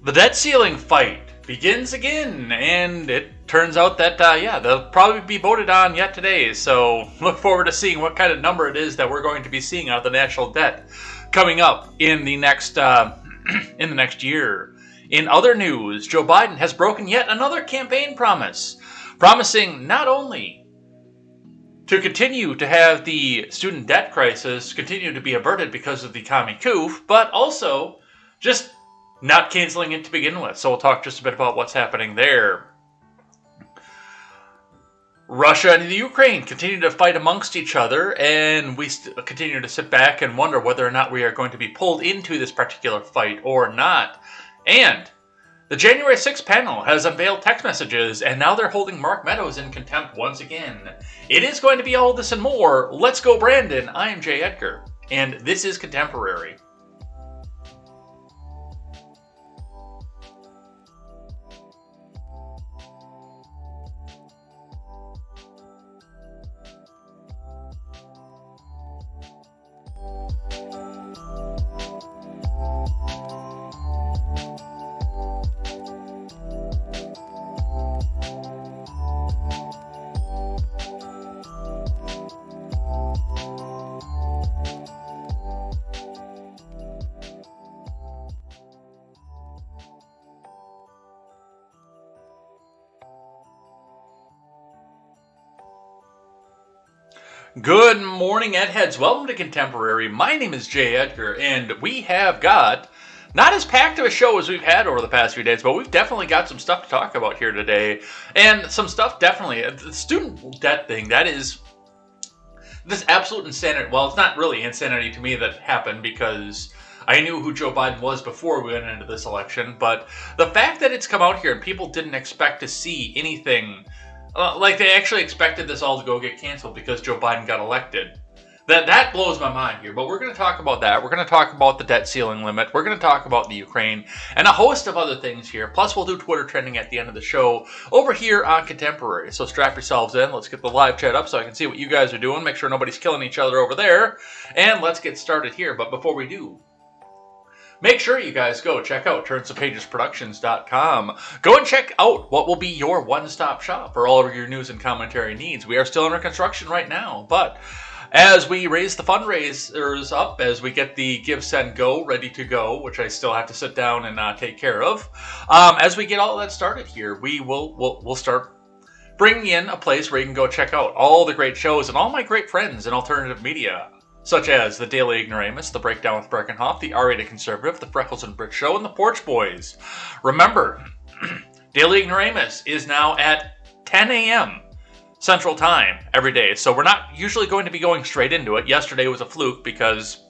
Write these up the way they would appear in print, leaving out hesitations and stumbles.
The debt ceiling fight begins again, and it turns out that, they'll probably be voted on yet today, so look forward to seeing what kind of number it is that we're going to be seeing out of the national debt coming up in the next year. In other news, Joe Biden has broken yet another campaign promise, promising not only to continue to have the student debt crisis continue to be averted because of the commie coup, but also just not canceling it to begin with. So we'll talk just a bit about what's happening there. Russia and the Ukraine continue to fight amongst each other, and we continue to sit back and wonder whether or not we are going to be pulled into this particular fight or not. And the January 6th panel has unveiled text messages, and now they're holding Mark Meadows in contempt once again. It is going to be all this and more. Let's go, Brandon. I am Jay Edgar, and this is Contemporary. Good morning, Edheads. Welcome to Contemporary. My name is Jay Edgar, and we have got not as packed of a show as we've had over the past few days, but we've definitely got some stuff to talk about here today. And some stuff definitely, the student debt thing, that is this absolute insanity. Well, it's not really insanity to me that happened because I knew who Joe Biden was before we went into this election, but the fact that it's come out here and people didn't expect to see anything like they actually expected this all to go get canceled because Joe Biden got elected. That blows my mind here, but we're going to talk about that. We're going to talk about the debt ceiling limit. We're going to talk about the Ukraine and a host of other things here. Plus, we'll do Twitter trending at the end of the show over here on Contemporary. So strap yourselves in. Let's get the live chat up so I can see what you guys are doing. Make sure nobody's killing each other over there. And let's get started here. But before we do, make sure you guys go check out turnsofpagesproductions.com. Go and check out what will be your one-stop shop for all of your news and commentary needs. We are still under construction right now, but as we raise the fundraisers up, as we get the Give, Send, Go ready to go, which I still have to sit down and take care of, as we get all that started here, we'll start bringing in a place where you can go check out all the great shows and all my great friends in alternative media, such as the Daily Ignoramus, the Breakdown with Breckenhoff, the R-Rated Conservative, the Freckles and Brick Show, and the Porch Boys. Remember, Daily Ignoramus is now at 10 a.m. Central Time every day, so we're not usually going to be going straight into it. Yesterday was a fluke because,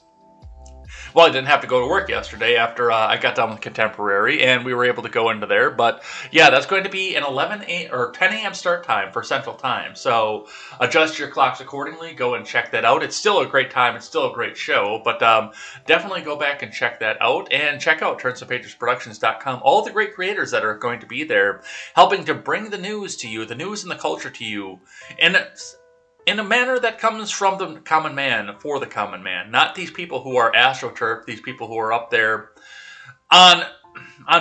well, I didn't have to go to work yesterday after I got done with Contemporary, and we were able to go into there. But yeah, that's going to be an 10 a.m. start time for Central Time. So adjust your clocks accordingly. Go and check that out. It's still a great time. It's still a great show. But definitely go back and check that out. And check out turnsofpagesproductions.com. All the great creators that are going to be there helping to bring the news to you, the news and the culture to you. And it's in a manner that comes from the common man, for the common man. Not these people who are astroturf, these people who are up there on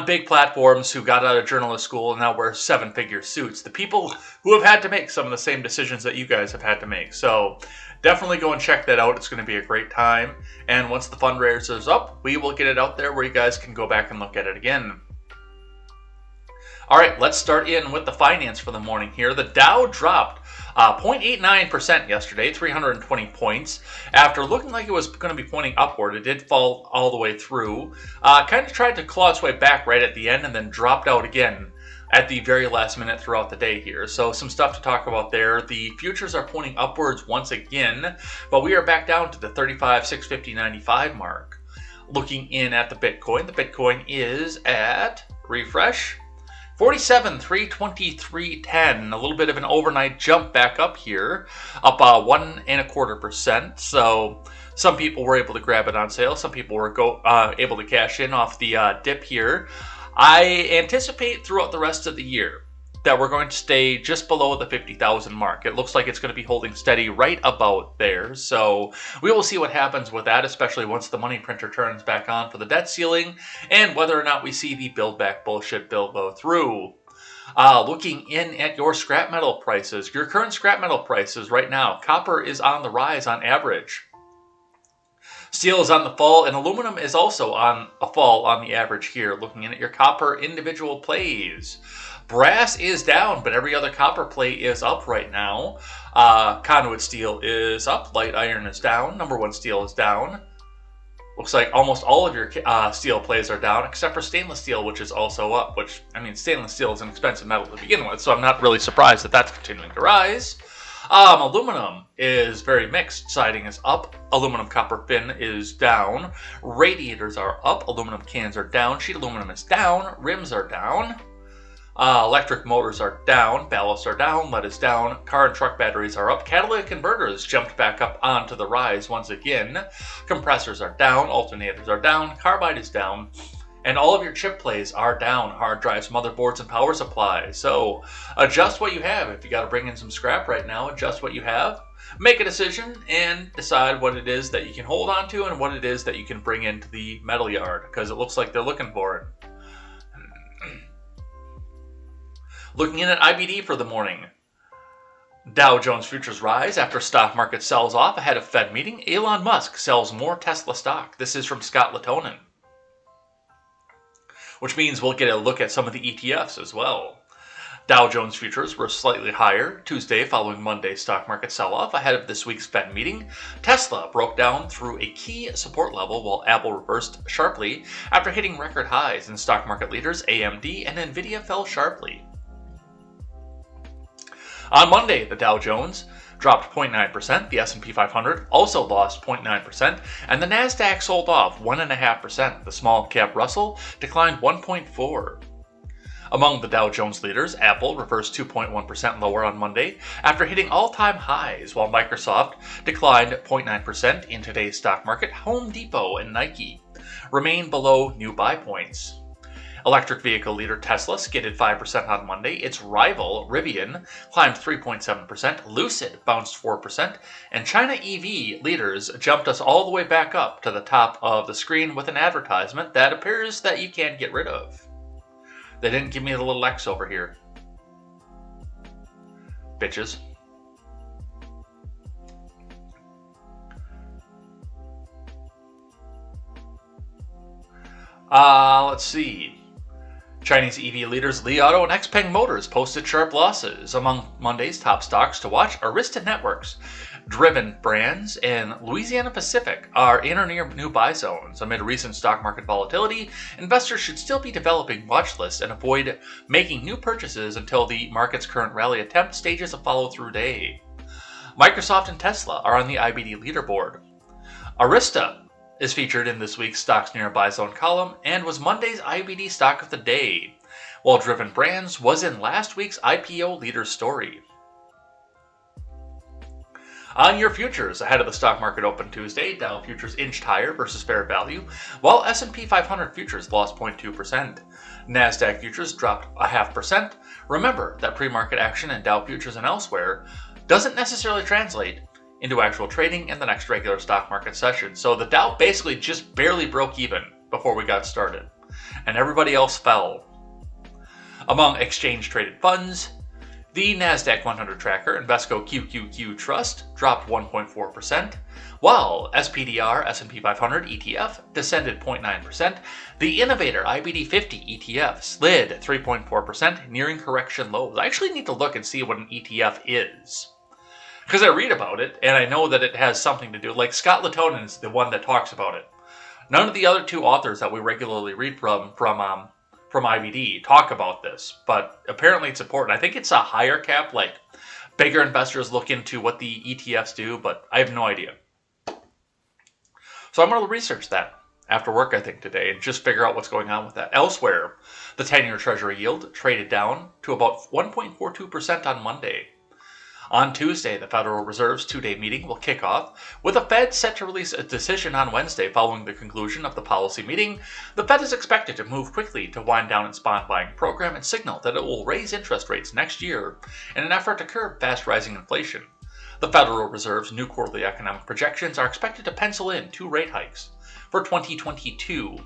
big platforms who got out of journalist school and now wear seven-figure suits. The people who have had to make some of the same decisions that you guys have had to make. So definitely go and check that out. It's going to be a great time. And once the fundraiser is up, we will get it out there where you guys can go back and look at it again. All right, let's start in with the finance for the morning here. The Dow dropped 0.89% yesterday, 320 points. After looking like it was going to be pointing upward, it did fall all the way through. Kind of tried to claw its way back right at the end and then dropped out again at the very last minute throughout the day here. So some stuff to talk about there. The futures are pointing upwards once again, but we are back down to the 35,650.95 mark. Looking in at the Bitcoin is at, refresh, 47,323.10, a little bit of an overnight jump back up here, up 1.25%. So some people were able to grab it on sale. Some people were able to cash in off the dip here. I anticipate throughout the rest of the year that we're going to stay just below the 50,000 mark. It looks like it's going to be holding steady right about there. So we will see what happens with that, especially once the money printer turns back on for the debt ceiling and whether or not we see the build back bullshit bill go through. Looking in at your scrap metal prices, your current scrap metal prices right now, copper is on the rise on average. Steel is on the fall, and aluminum is also on a fall on the average here, looking in at your copper individual plays. Brass is down, but every other copper play is up right now. Conduit steel is up, light iron is down, number one steel is down. Looks like almost all of your steel plays are down, except for stainless steel, which is also up, which, I mean, stainless steel is an expensive metal to begin with, so I'm not really surprised that that's continuing to rise. Aluminum is very mixed. Siding is up. Aluminum copper fin is down. Radiators are up. Aluminum cans are down. Sheet aluminum is down. Rims are down. Electric motors are down. Ballasts are down. Lead is down. Car and truck batteries are up. Catalytic converters jumped back up onto the rise once again. Compressors are down. Alternators are down. Carbide is down. And all of your chip plays are down. Hard drives, motherboards, and power supplies. So adjust what you have. If you got to bring in some scrap right now, adjust what you have. Make a decision and decide what it is that you can hold on to and what it is that you can bring into the metal yard, because it looks like they're looking for it. Looking in at IBD for the morning. Dow Jones futures rise after stock market sells off ahead of Fed meeting. Elon Musk sells more Tesla stock. This is from Scott Latonin, which means we'll get a look at some of the ETFs as well. Dow Jones futures were slightly higher Tuesday following Monday's stock market sell-off ahead of this week's Fed meeting. Tesla broke down through a key support level while Apple reversed sharply after hitting record highs, and stock market leaders AMD and Nvidia fell sharply. On Monday, the Dow Jones dropped 0.9%, the S&P 500 also lost 0.9%, and the Nasdaq sold off 1.5%. The small cap Russell declined 1.4%. Among the Dow Jones leaders, Apple reversed 2.1% lower on Monday after hitting all-time highs, while Microsoft declined 0.9% in today's stock market. Home Depot and Nike remain below new buy points. Electric vehicle leader Tesla skidded 5% on Monday. Its rival, Rivian, climbed 3.7%. Lucid bounced 4%. And China EV leaders jumped us all the way back up to the top of the screen with an advertisement that appears that you can't get rid of. They didn't give me the little X over here. Bitches. Let's see. Chinese EV leaders Li Auto and XPeng Motors posted sharp losses. Among Monday's top stocks to watch, Arista Networks, Driven Brands, and Louisiana Pacific are in or near new buy zones. Amid recent stock market volatility, investors should still be developing watch lists and avoid making new purchases until the market's current rally attempt stages a follow-through day. Microsoft and Tesla are on the IBD leaderboard. Arista is featured in this week's Stocks Near Buy Zone column and was Monday's IBD stock of the day, while Driven Brands was in last week's IPO leader story. On your futures, ahead of the stock market open Tuesday, Dow futures inched higher versus fair value, while S&P 500 futures lost 0.2%. NASDAQ futures dropped 0.5%. Remember that pre-market action in Dow futures and elsewhere doesn't necessarily translate into actual trading in the next regular stock market session. So the Dow basically just barely broke even before we got started, and everybody else fell. Among exchange-traded funds, the NASDAQ 100 tracker Invesco QQQ Trust dropped 1.4%, while SPDR S&P 500 ETF descended 0.9%. The Innovator IBD 50 ETF slid 3.4%, nearing correction lows. I actually need to look and see what an ETF is, because I read about it, and I know that it has something to do. Like, Scott Latonin is the one that talks about it. None of the other two authors that we regularly read from IBD talk about this, but apparently it's important. I think it's a higher cap, like bigger investors look into what the ETFs do, but I have no idea. So I'm going to research that after work, I think, today, and just figure out what's going on with that. Elsewhere, the 10-year Treasury yield traded down to about 1.42% on Monday. On Tuesday, the Federal Reserve's two-day meeting will kick off, with the Fed set to release a decision on Wednesday following the conclusion of the policy meeting. The Fed is expected to move quickly to wind down its bond buying program and signal that it will raise interest rates next year in an effort to curb fast rising inflation. The Federal Reserve's new quarterly economic projections are expected to pencil in 2 rate hikes for 2022.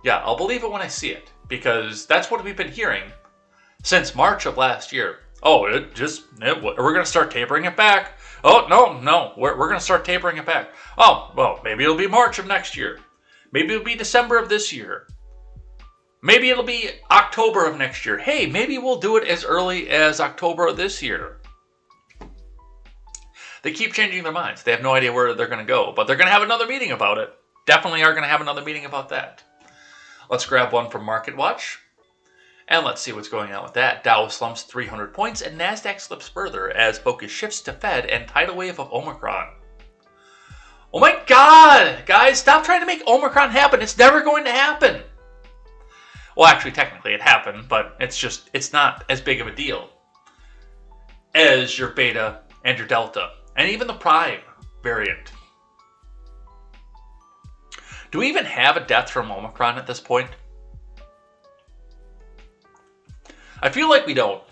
Yeah, I'll believe it when I see it, because that's what we've been hearing since March of last year. Oh, we're going to start tapering it back. Oh, no, we're going to start tapering it back. Oh, well, maybe it'll be March of next year. Maybe it'll be December of this year. Maybe it'll be October of next year. Hey, maybe we'll do it as early as October of this year. They keep changing their minds. They have no idea where they're going to go, but they're going to have another meeting about it. Definitely are going to have another meeting about that. Let's grab one from Market Watch. And let's see what's going on with that. Dow slumps 300 points and NASDAQ slips further as focus shifts to Fed and tidal wave of Omicron. Oh my God, guys, stop trying to make Omicron happen. It's never going to happen. Well, actually, technically it happened, but it's not as big of a deal as your Beta and your Delta, and even the Prime variant. Do we even have a death from Omicron at this point? I feel like we don't.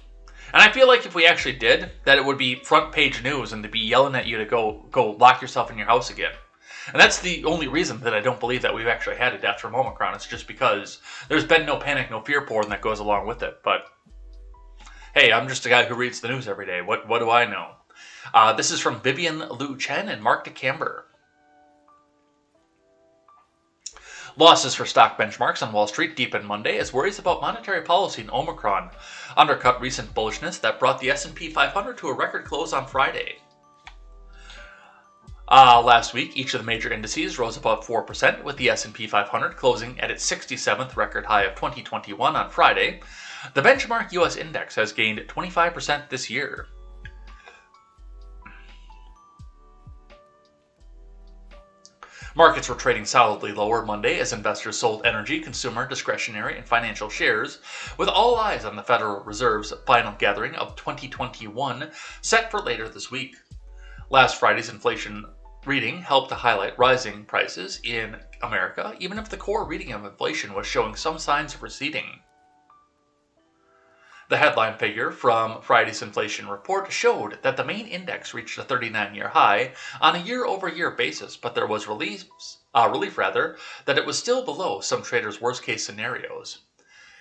And I feel like if we actually did, that it would be front page news and to be yelling at you to go lock yourself in your house again. And that's the only reason that I don't believe that we've actually had a death from Omicron. It's just because there's been no panic, no fear porn that goes along with it. But hey, I'm just a guy who reads the news every day. What do I know? This is from Vivian Liu Chen and Mark DeCamber. Losses for stock benchmarks on Wall Street deepened Monday as worries about monetary policy and Omicron undercut recent bullishness that brought the S&P 500 to a record close on Friday. Last week, each of the major indices rose above 4%, with the S&P 500 closing at its 67th record high of 2021 on Friday. The benchmark U.S. index has gained 25% this year. Markets were trading solidly lower Monday as investors sold energy, consumer, discretionary, and financial shares, with all eyes on the Federal Reserve's final gathering of 2021 set for later this week. Last Friday's inflation reading helped to highlight rising prices in America, even if the core reading of inflation was showing some signs of receding. The headline figure from Friday's inflation report showed that the main index reached a 39-year high on a year-over-year basis, but there was relief that it was still below some traders' worst-case scenarios.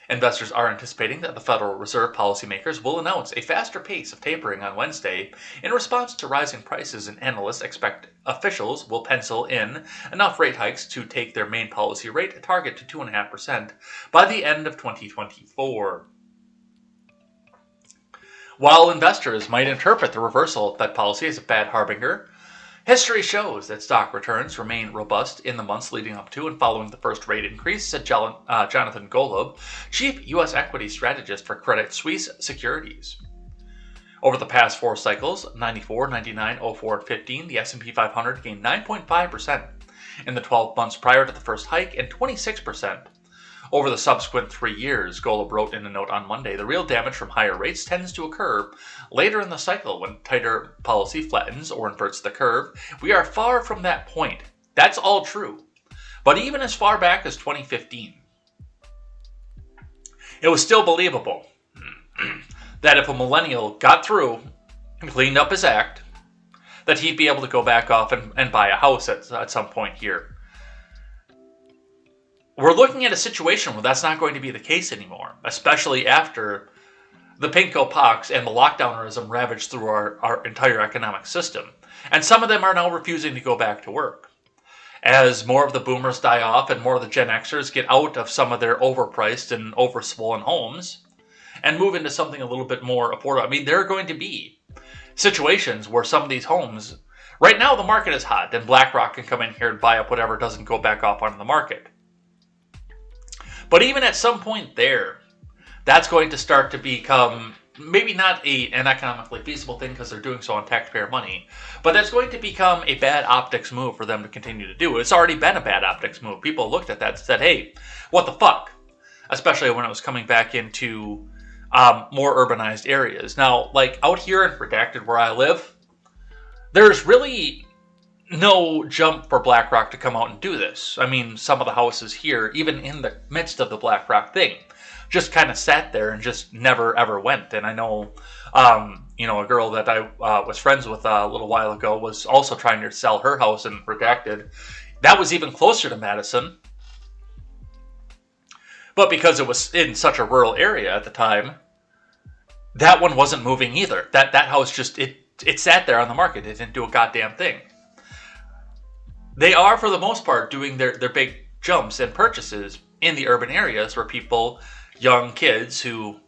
Investors are anticipating that the Federal Reserve policymakers will announce a faster pace of tapering on Wednesday in response to rising prices, and analysts expect officials will pencil in enough rate hikes to take their main policy rate target to 2.5% by the end of 2024. While investors might interpret the reversal of Fed policy as a bad harbinger, history shows that stock returns remain robust in the months leading up to and following the first rate increase, said Jonathan Golub, chief U.S. equity strategist for Credit Suisse Securities. Over the past 4 cycles, 94, 99, 04, and 15, the S&P 500 gained 9.5% in the 12 months prior to the first hike and 26% over the subsequent 3 years. Golub wrote in a note on Monday, the real damage from higher rates tends to occur later in the cycle when tighter policy flattens or inverts the curve. We are far from that point. That's all true. But even as far back as 2015, it was still believable that if a millennial got through and cleaned up his act, that he'd be able to go back off and buy a house at some point here. We're looking at a situation where that's not going to be the case anymore, especially after the pinko pox and the lockdownerism ravaged through our entire economic system. And some of them are now refusing to go back to work. As more of the boomers die off and more of the Gen Xers get out of some of their overpriced and overswollen homes and move into something a little bit more affordable. I mean, there are going to be situations where some of these homes, right now the market is hot and BlackRock can come in here and buy up whatever doesn't go back off onto the market. But even at some point there, that's going to start to become maybe not an economically feasible thing because they're doing so on taxpayer money, but that's going to become a bad optics move for them to continue to do. It's already been a bad optics move. People looked at that and said, hey, what the fuck? Especially when it was coming back into more urbanized areas. Now, like out here in Redacted where I live, there's really no jump for BlackRock to come out and do this. I mean, some of the houses here, even in the midst of the BlackRock thing, just kind of sat there and just never ever went. And I know, a girl that I was friends with a little while ago was also trying to sell her house in Redacted. That was even closer to Madison. But because it was in such a rural area at the time, that one wasn't moving either. That house just, it sat there on the market. It didn't do a goddamn thing. They are, for the most part, doing their big jumps and purchases in the urban areas where people, young kids who,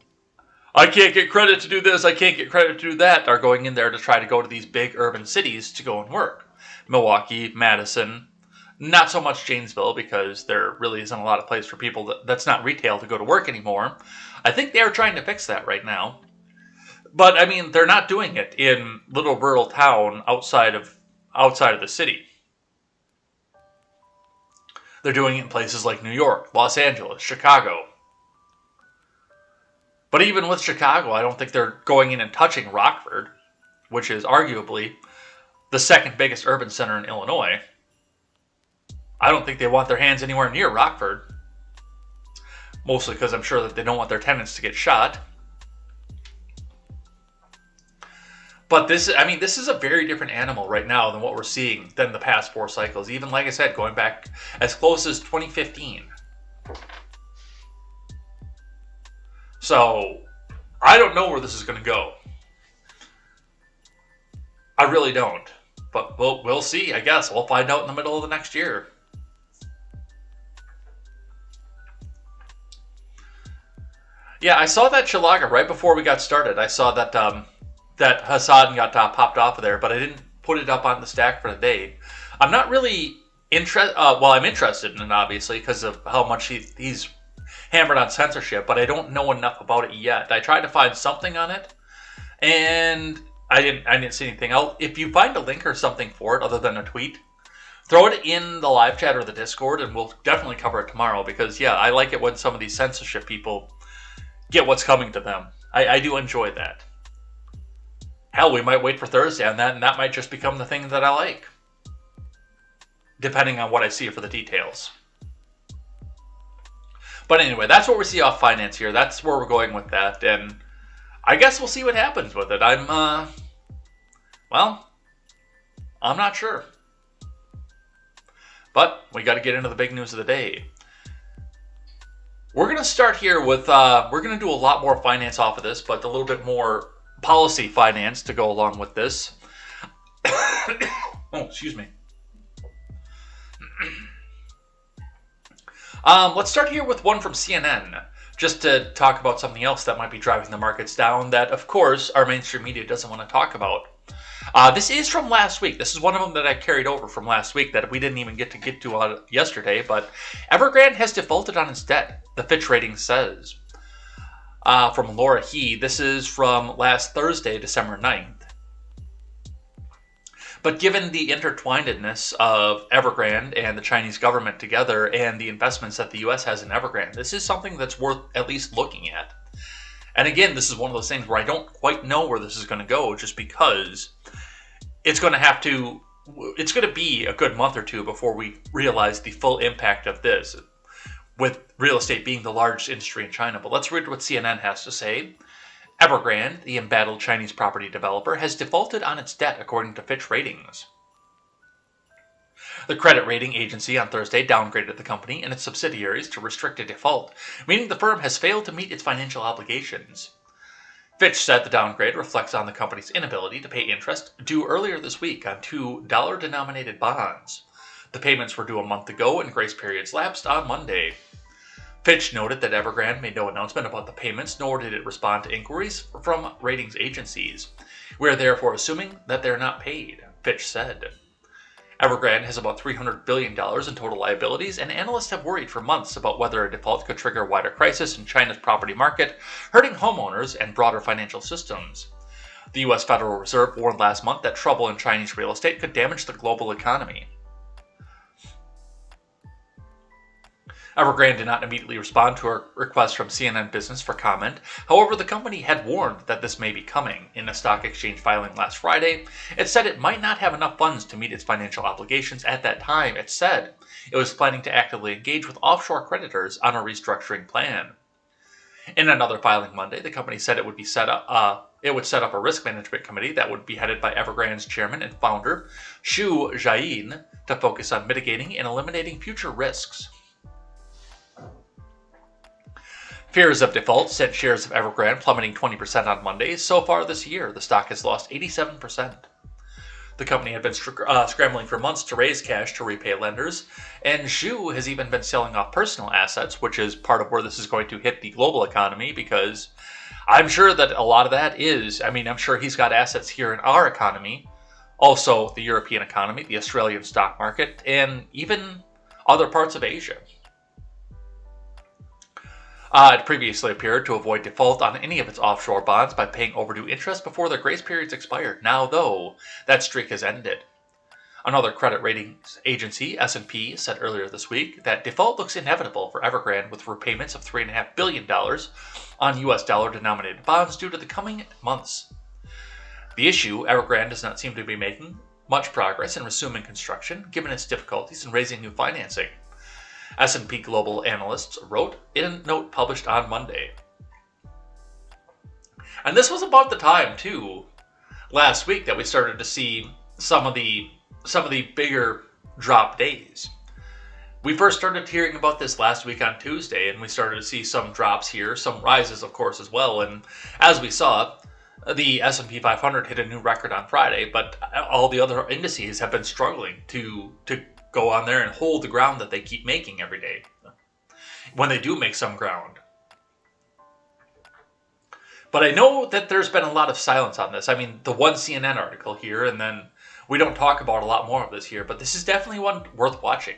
I can't get credit to do this, I can't get credit to do that, are going in there to try to go to these big urban cities to go and work. Milwaukee, Madison, not so much Janesville because there really isn't a lot of place for people that's not retail to go to work anymore. I think they are trying to fix that right now. But, I mean, they're not doing it in little rural town outside of the city. They're doing it in places like New York, Los Angeles, Chicago. But even with Chicago, I don't think they're going in and touching Rockford, which is arguably the second biggest urban center in Illinois. I don't think they want their hands anywhere near Rockford. Mostly because I'm sure that they don't want their tenants to get shot. But this is a very different animal right now than what we're seeing than the past 4 cycles. Even, like I said, going back as close as 2015. So, I don't know where this is going to go. I really don't. But we'll see, I guess. We'll find out in the middle of the next year. Yeah, I saw that Chilaga right before we got started. I saw that that Hassan got popped off of there, but I didn't put it up on the stack for the day. I'm not really interested. I'm interested in it, obviously, because of how much he's hammered on censorship, but I don't know enough about it yet. I tried to find something on it, and I didn't see anything. If you find a link or something for it, other than a tweet, throw it in the live chat or the Discord, and we'll definitely cover it tomorrow. Because yeah, I like it when some of these censorship people get what's coming to them. I do enjoy that. Hell, we might wait for Thursday on that, and that might just become the thing that I like. Depending on what I see for the details. But anyway, that's what we see off finance here. That's where we're going with that, and I guess we'll see what happens with it. I'm not sure. But we got to get into the big news of the day. We're going to start here with, we're going to do a lot more finance off of this, but a little bit more policy finance to go along with this. Oh, excuse me. Let's start here with one from CNN, just to talk about something else that might be driving the markets down that, of course, our mainstream media doesn't want to talk about. This is from last week. This is one of them that I carried over from last week that we didn't even get to yesterday, but Evergrande has defaulted on its debt, the Fitch rating says. From Laura He. This is from last Thursday, December 9th. But given the intertwinedness of Evergrande and the Chinese government together and the investments that the U.S. has in Evergrande, this is something that's worth at least looking at. And again, this is one of those things where I don't quite know where this is going to go, just because it's going to be a good month or two before we realize the full impact of this, with real estate being the largest industry in China. But let's read what CNN has to say. Evergrande, the embattled Chinese property developer, has defaulted on its debt, according to Fitch Ratings. The credit rating agency on Thursday downgraded the company and its subsidiaries to restricted default, meaning the firm has failed to meet its financial obligations. Fitch said the downgrade reflects on the company's inability to pay interest due earlier this week on 2 dollar-denominated bonds. The payments were due a month ago and grace periods lapsed on Monday. Fitch noted that Evergrande made no announcement about the payments, nor did it respond to inquiries from ratings agencies. We are therefore assuming that they are not paid, Fitch said. Evergrande has about $300 billion in total liabilities, and analysts have worried for months about whether a default could trigger a wider crisis in China's property market, hurting homeowners and broader financial systems. The U.S. Federal Reserve warned last month that trouble in Chinese real estate could damage the global economy. Evergrande did not immediately respond to a request from CNN Business for comment. However, the company had warned that this may be coming. In a stock exchange filing last Friday, it said it might not have enough funds to meet its financial obligations at that time. It said it was planning to actively engage with offshore creditors on a restructuring plan. In another filing Monday, the company said it would set up a risk management committee that would be headed by Evergrande's chairman and founder, Xu Jian, to focus on mitigating and eliminating future risks. Fears of default sent shares of Evergrande plummeting 20% on Monday. So far this year, the stock has lost 87%. The company had been scrambling for months to raise cash to repay lenders, and Xu has even been selling off personal assets, which is part of where this is going to hit the global economy, because I'm sure that a lot of that is, I'm sure he's got assets here in our economy, also the European economy, the Australian stock market, and even other parts of Asia. It previously appeared to avoid default on any of its offshore bonds by paying overdue interest before their grace periods expired. Now, though, that streak has ended. Another credit ratings agency, S&P, said earlier this week that default looks inevitable for Evergrande, with repayments of $3.5 billion on U.S. dollar-denominated bonds due to the coming months. The issue, Evergrande does not seem to be making much progress in resuming construction, given its difficulties in raising new financing. S&P Global analysts wrote in a note published on Monday. And this was about the time, too, last week, that we started to see some of the bigger drop days. We first started hearing about this last week on Tuesday, and we started to see some drops here, some rises, of course, as well. And as we saw, the S&P 500 hit a new record on Friday, but all the other indices have been struggling to go on there and hold the ground that they keep making every day, when they do make some ground. But I know that there's been a lot of silence on this. The one CNN article here, and then we don't talk about a lot more of this here, but this is definitely one worth watching,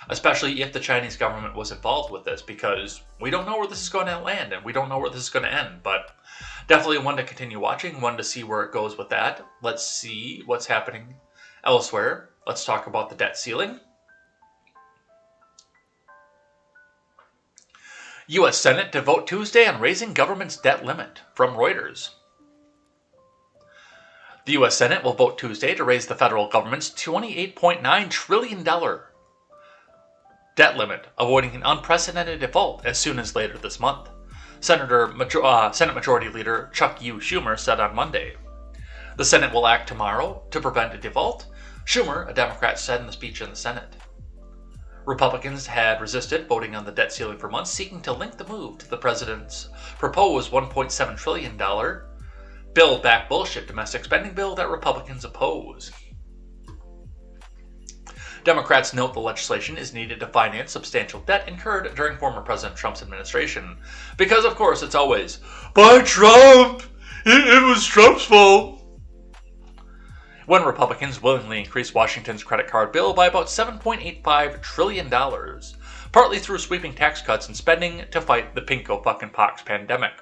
especially if the Chinese government was involved with this, because we don't know where this is going to land, and we don't know where this is going to end, but definitely one to continue watching, one to see where it goes with that. Let's see what's happening elsewhere. Let's talk about the debt ceiling. U.S. Senate to vote Tuesday on raising government's debt limit, from Reuters. The U.S. Senate will vote Tuesday to raise the federal government's $28.9 trillion debt limit, avoiding an unprecedented default as soon as later this month, Senate Majority Leader Chuck U. Schumer said on Monday. The Senate will act tomorrow to prevent a default, Schumer, a Democrat, said in the speech in the Senate. Republicans had resisted voting on the debt ceiling for months, seeking to link the move to the president's proposed $1.7 trillion Build Back Bullshit domestic spending bill that Republicans oppose. Democrats note the legislation is needed to finance substantial debt incurred during former President Trump's administration. Because, of course, it's always, by Trump! It was Trump's fault! When Republicans willingly increased Washington's credit card bill by about $7.85 trillion, partly through sweeping tax cuts and spending to fight the pinko-fucking-pox pandemic.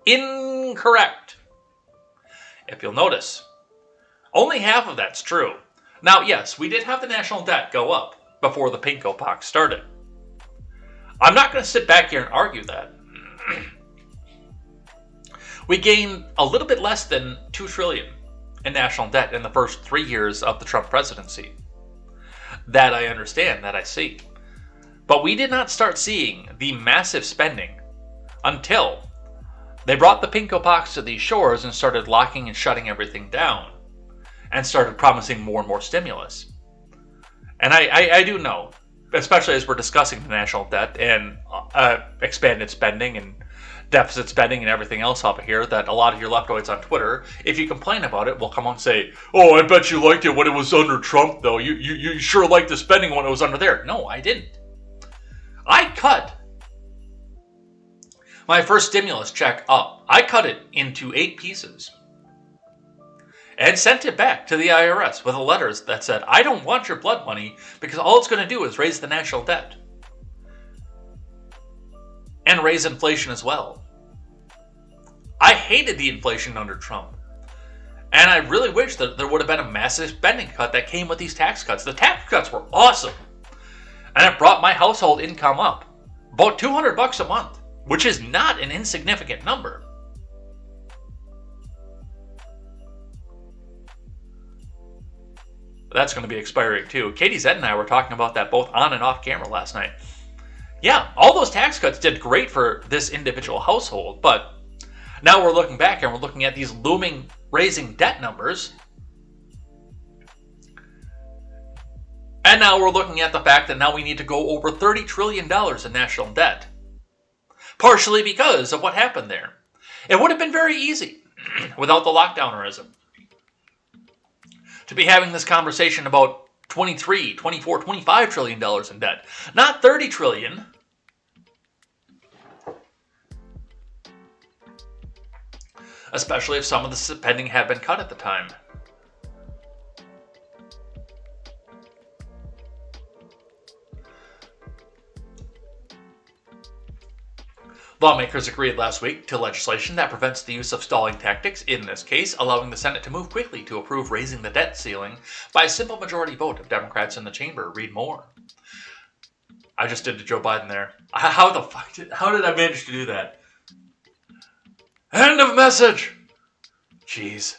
Incorrect. If you'll notice, only half of that's true. Now, yes, we did have the national debt go up before the pinko-pox started. I'm not going to sit back here and argue that. We gained a little bit less than $2 trillion in national debt in the first 3 years of the Trump presidency. That I understand, that I see. But we did not start seeing the massive spending until they brought the pinko-pox to these shores and started locking and shutting everything down and started promising more and more stimulus. And I do know, especially as we're discussing the national debt and expanded spending and deficit spending and everything else up here, that a lot of your leftoids on Twitter, if you complain about it, will come on and say, oh, I bet you liked it when it was under Trump, though. You sure liked the spending when it was under there. No, I didn't. I cut my first stimulus check up. I cut it into 8 pieces and sent it back to the IRS with a letter that said, I don't want your blood money because all it's going to do is raise the national debt and raise inflation as well. I hated the inflation under Trump. And I really wish that there would have been a massive spending cut that came with these tax cuts. The tax cuts were awesome. And it brought my household income up about $200 a month, which is not an insignificant number. That's going to be expiring too. Katie Zed and I were talking about that both on and off camera last night. Yeah, all those tax cuts did great for this individual household, but now we're looking back and we're looking at these looming raising debt numbers. And now we're looking at the fact that now we need to go over $30 trillion in national debt. Partially because of what happened there. It would have been very easy without the lockdownerism to be having this conversation about 23, 24, $25 trillion in debt. Not 30 trillion. Especially if some of the spending had been cut at the time. Lawmakers agreed last week to legislation that prevents the use of stalling tactics, in this case, allowing the Senate to move quickly to approve raising the debt ceiling by a simple majority vote of Democrats in the chamber. Read more. I just did to Joe Biden there. How did I manage to do that? End of message! Jeez.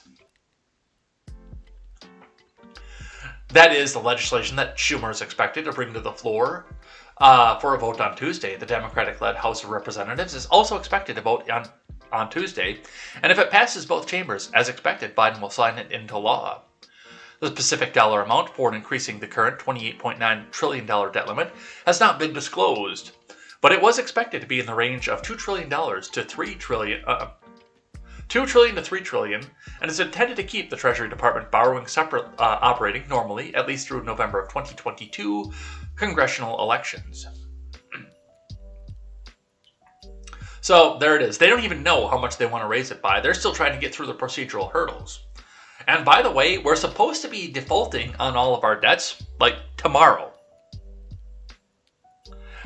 That is the legislation that Schumer is expected to bring to the floor for a vote on Tuesday. The Democratic-led House of Representatives is also expected to vote on Tuesday, and if it passes both chambers, as expected, Biden will sign it into law. The specific dollar amount for increasing the current $28.9 trillion debt limit has not been disclosed, but it was expected to be in the range of $2 trillion to $3 trillion, $2 trillion to $3 trillion, and is intended to keep the Treasury Department borrowing separate, operating normally, at least through November of 2022 congressional elections. So there it is. They don't even know how much they want to raise it by. They're still trying to get through the procedural hurdles. And by the way, we're supposed to be defaulting on all of our debts like tomorrow.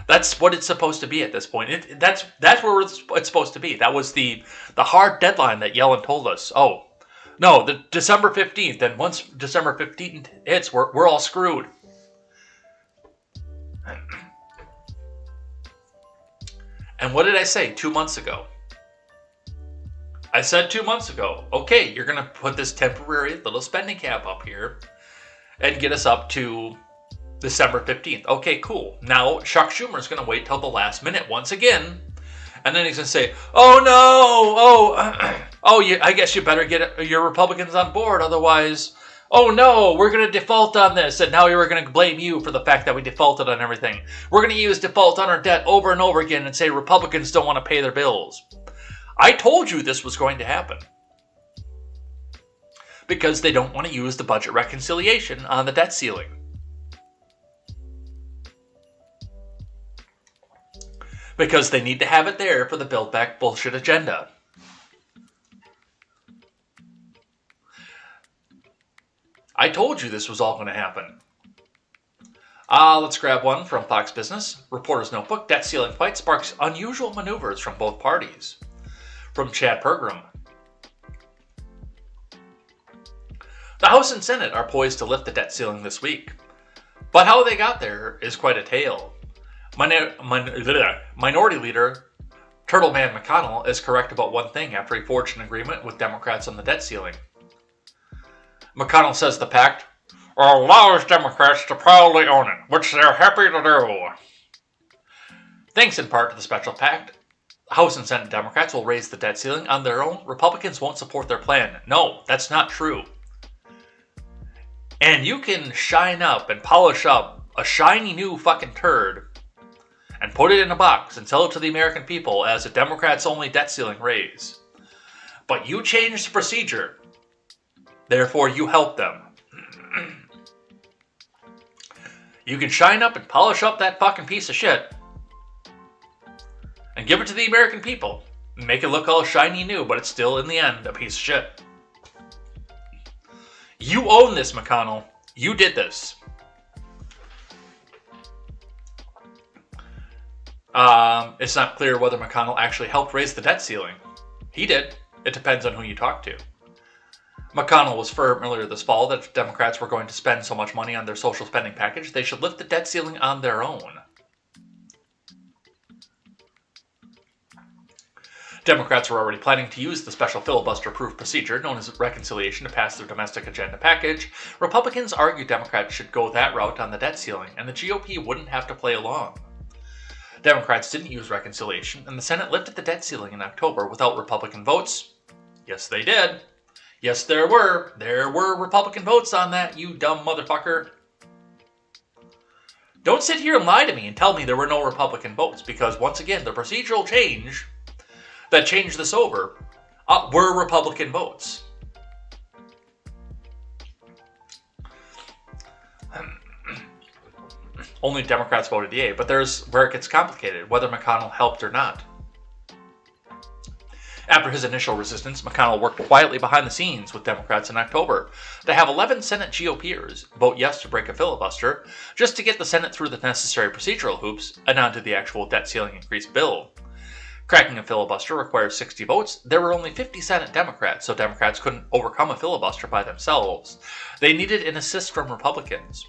That's what it's supposed to be at this point. That's where it's supposed to be. That was the hard deadline that Yellen told us. Oh, no, the December 15th. And once December 15th hits, we're all screwed. And what did I say 2 months ago? I said 2 months ago, okay, you're going to put this temporary little spending cap up here and get us up to December 15th. Okay, cool. Now, Chuck Schumer is going to wait till the last minute once again. And then he's going to say, oh no, I guess you better get your Republicans on board. Otherwise, oh no, we're going to default on this. And now we're going to blame you for the fact that we defaulted on everything. We're going to use default on our debt over and over again and say Republicans don't want to pay their bills. I told you this was going to happen. Because they don't want to use the budget reconciliation on the debt ceiling. Because they need to have it there for the Build Back bullshit agenda. I told you this was all going to happen. Let's grab one from Fox Business. Reporter's Notebook. Debt ceiling fight sparks unusual maneuvers from both parties. From Chad Pergram. The House and Senate are poised to lift the debt ceiling this week. But how they got there is quite a tale. Minority Leader Turtleman McConnell is correct about one thing after he forged an agreement with Democrats on the debt ceiling. McConnell says the pact allows Democrats to proudly own it, which they're happy to do. Thanks in part to the special pact, House and Senate Democrats will raise the debt ceiling on their own. Republicans won't support their plan. No, that's not true. And you can shine up and polish up a shiny new fucking turd and put it in a box and sell it to the American people as a Democrats-only debt ceiling raise. But you changed the procedure. Therefore, you help them. You can shine up and polish up that fucking piece of shit and give it to the American people. Make it look all shiny new, but it's still, in the end, a piece of shit. You own this, McConnell. You did this. It's not clear whether McConnell actually helped raise the debt ceiling. He did. It depends on who you talk to. McConnell was firm earlier this fall that if Democrats were going to spend so much money on their social spending package, they should lift the debt ceiling on their own. Democrats were already planning to use the special filibuster-proof procedure known as reconciliation to pass their domestic agenda package. Republicans argued Democrats should go that route on the debt ceiling, and the GOP wouldn't have to play along. Democrats didn't use reconciliation, and the Senate lifted the debt ceiling in October without Republican votes. Yes, they did. Yes, there were. There were Republican votes on that, you dumb motherfucker. Don't sit here and lie to me and tell me there were no Republican votes, because once again, the procedural change that changed this over were Republican votes. Only Democrats voted yay, but there's where it gets complicated, whether McConnell helped or not. After his initial resistance, McConnell worked quietly behind the scenes with Democrats in October to have 11 Senate GOPers vote yes to break a filibuster, just to get the Senate through the necessary procedural hoops and onto the actual debt ceiling increase bill. Cracking a filibuster requires 60 votes. There were only 50 Senate Democrats, so Democrats couldn't overcome a filibuster by themselves. They needed an assist from Republicans.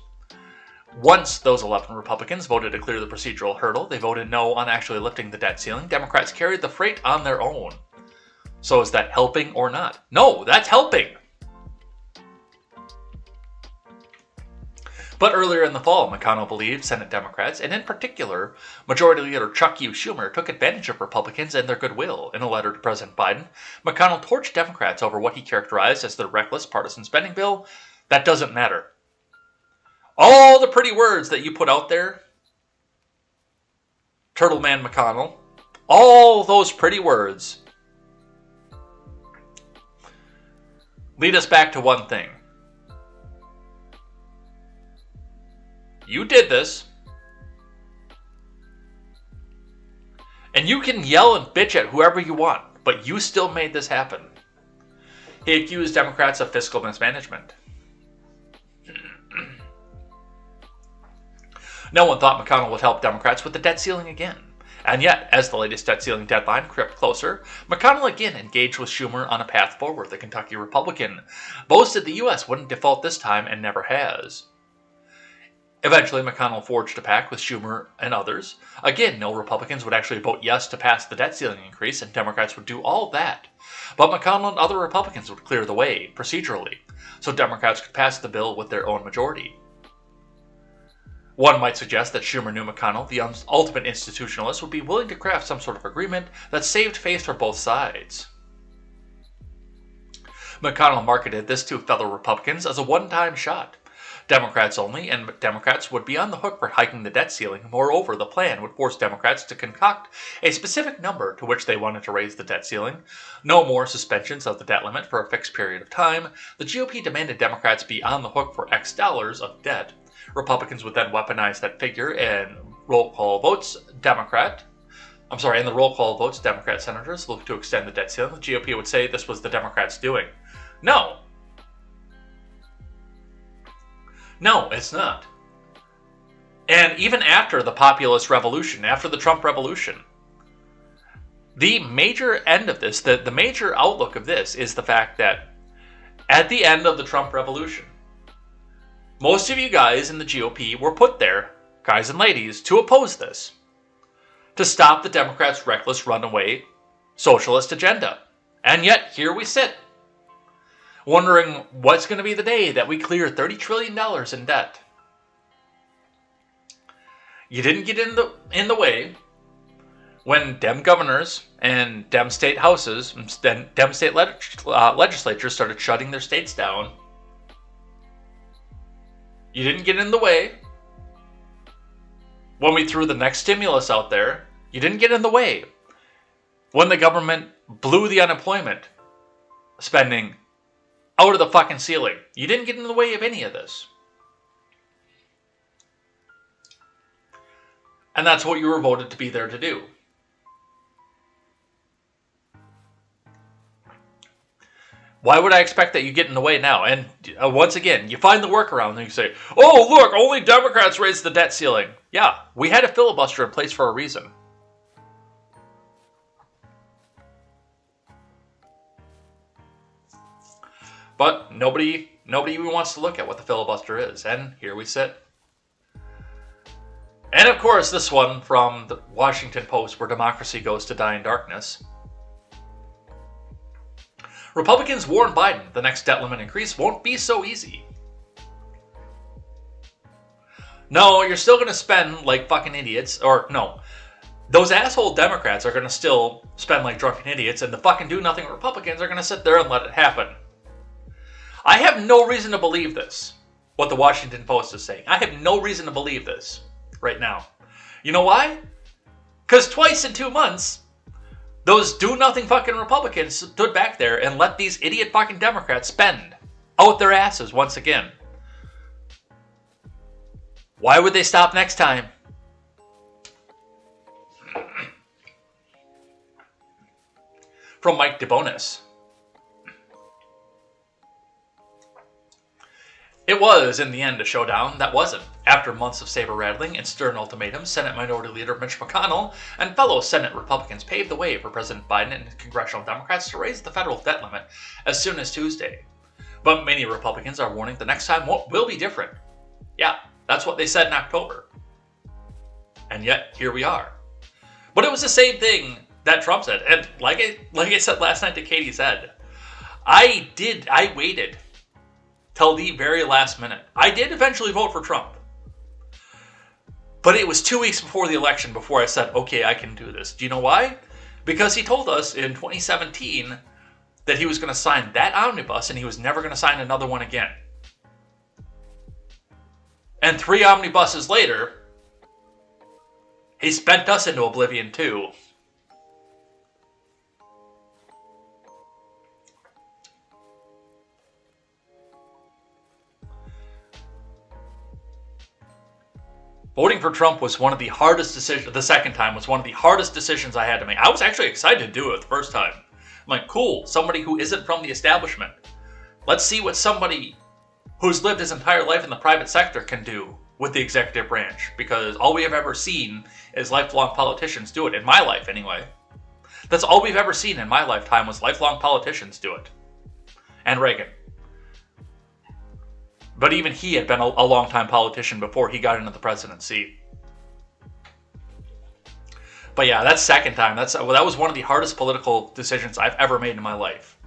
Once those 11 Republicans voted to clear the procedural hurdle, they voted no on actually lifting the debt ceiling. Democrats carried the freight on their own. So is that helping or not? No, that's helping. But earlier in the fall, McConnell believed Senate Democrats, and in particular, Majority Leader Chuck Schumer, took advantage of Republicans and their goodwill. In a letter to President Biden, McConnell torched Democrats over what he characterized as their reckless partisan spending bill. That doesn't matter. All the pretty words that you put out there, Turtle Man McConnell, all those pretty words lead us back to one thing. You did this, and you can yell and bitch at whoever you want, but you still made this happen. He accused Democrats of fiscal mismanagement. No one thought McConnell would help Democrats with the debt ceiling again. And yet, as the latest debt ceiling deadline crept closer, McConnell again engaged with Schumer on a path forward. The Kentucky Republican boasted the U.S. wouldn't default this time and never has. Eventually, McConnell forged a pact with Schumer and others. Again, no Republicans would actually vote yes to pass the debt ceiling increase, and Democrats would do all that. But McConnell and other Republicans would clear the way, procedurally, so Democrats could pass the bill with their own majority. One might suggest that Schumer knew McConnell, the ultimate institutionalist, would be willing to craft some sort of agreement that saved face for both sides. McConnell marketed this to fellow Republicans as a one-time shot. Democrats only, and Democrats would be on the hook for hiking the debt ceiling. Moreover, the plan would force Democrats to concoct a specific number to which they wanted to raise the debt ceiling. No more suspensions of the debt limit for a fixed period of time. The GOP demanded Democrats be on the hook for X dollars of debt. Republicans would then weaponize that figure and roll call votes. Democrat senators look to extend the debt ceiling. The GOP would say this was the Democrats' doing. No, it's not. And even after the populist revolution, after the Trump revolution, the major end of this, the major outlook of this is the fact that at the end of the Trump revolution, most of you guys in the GOP were put there, guys and ladies, to oppose this, to stop the Democrats' reckless runaway socialist agenda. And yet, here we sit, wondering what's going to be the day that we clear $30 trillion in debt. You didn't get in the way when Dem governors and Dem state houses and Dem state legislatures started shutting their states down. You didn't get in the way when we threw the next stimulus out there. You didn't get in the way when the government blew the unemployment spending out of the fucking ceiling. You didn't get in the way of any of this. And that's what you were voted to be there to do. Why would I expect that you get in the way now? And once again, you find the workaround and you say, oh, look, only Democrats raised the debt ceiling. Yeah, we had a filibuster in place for a reason. But nobody even wants to look at what the filibuster is, and here we sit. And of course, this one from the Washington Post, where democracy goes to die in darkness. Republicans warn Biden the next debt limit increase won't be so easy. No, you're still going to spend like fucking idiots. Or no, those asshole Democrats are going to still spend like drunken idiots, and the fucking do-nothing Republicans are going to sit there and let it happen. I have no reason to believe this, what the Washington Post is saying. I have no reason to believe this right now. You know why? Because twice in 2 months, those do-nothing fucking Republicans stood back there and let these idiot fucking Democrats spend out their asses once again. Why would they stop next time? From Mike DeBonis. It was, in the end, a showdown that wasn't. After months of saber-rattling and stern ultimatums, Senate Minority Leader Mitch McConnell and fellow Senate Republicans paved the way for President Biden and congressional Democrats to raise the federal debt limit as soon as Tuesday. But many Republicans are warning the next time will be different. Yeah, that's what they said in October. And yet, here we are. But it was the same thing that Trump said. And like I said last night to Katie's head, I waited till the very last minute. I did eventually vote for Trump. But it was 2 weeks before the election before I said, okay, I can do this. Do you know why? Because he told us in 2017 that he was going to sign that omnibus and he was never going to sign another one again. And 3 omnibuses later, he spent us into oblivion too. Voting for Trump was one of the hardest decisions. The second time was one of the hardest decisions I had to make. I was actually excited to do it the first time. I'm like, cool, somebody who isn't from the establishment. Let's see what somebody who's lived his entire life in the private sector can do with the executive branch. Because all we have ever seen is lifelong politicians do it. In my life, anyway. That's all we've ever seen in my lifetime was lifelong politicians do it. And Reagan. But even he had been a long-time politician before he got into the presidency. But yeah, that second time, that was one of the hardest political decisions I've ever made in my life.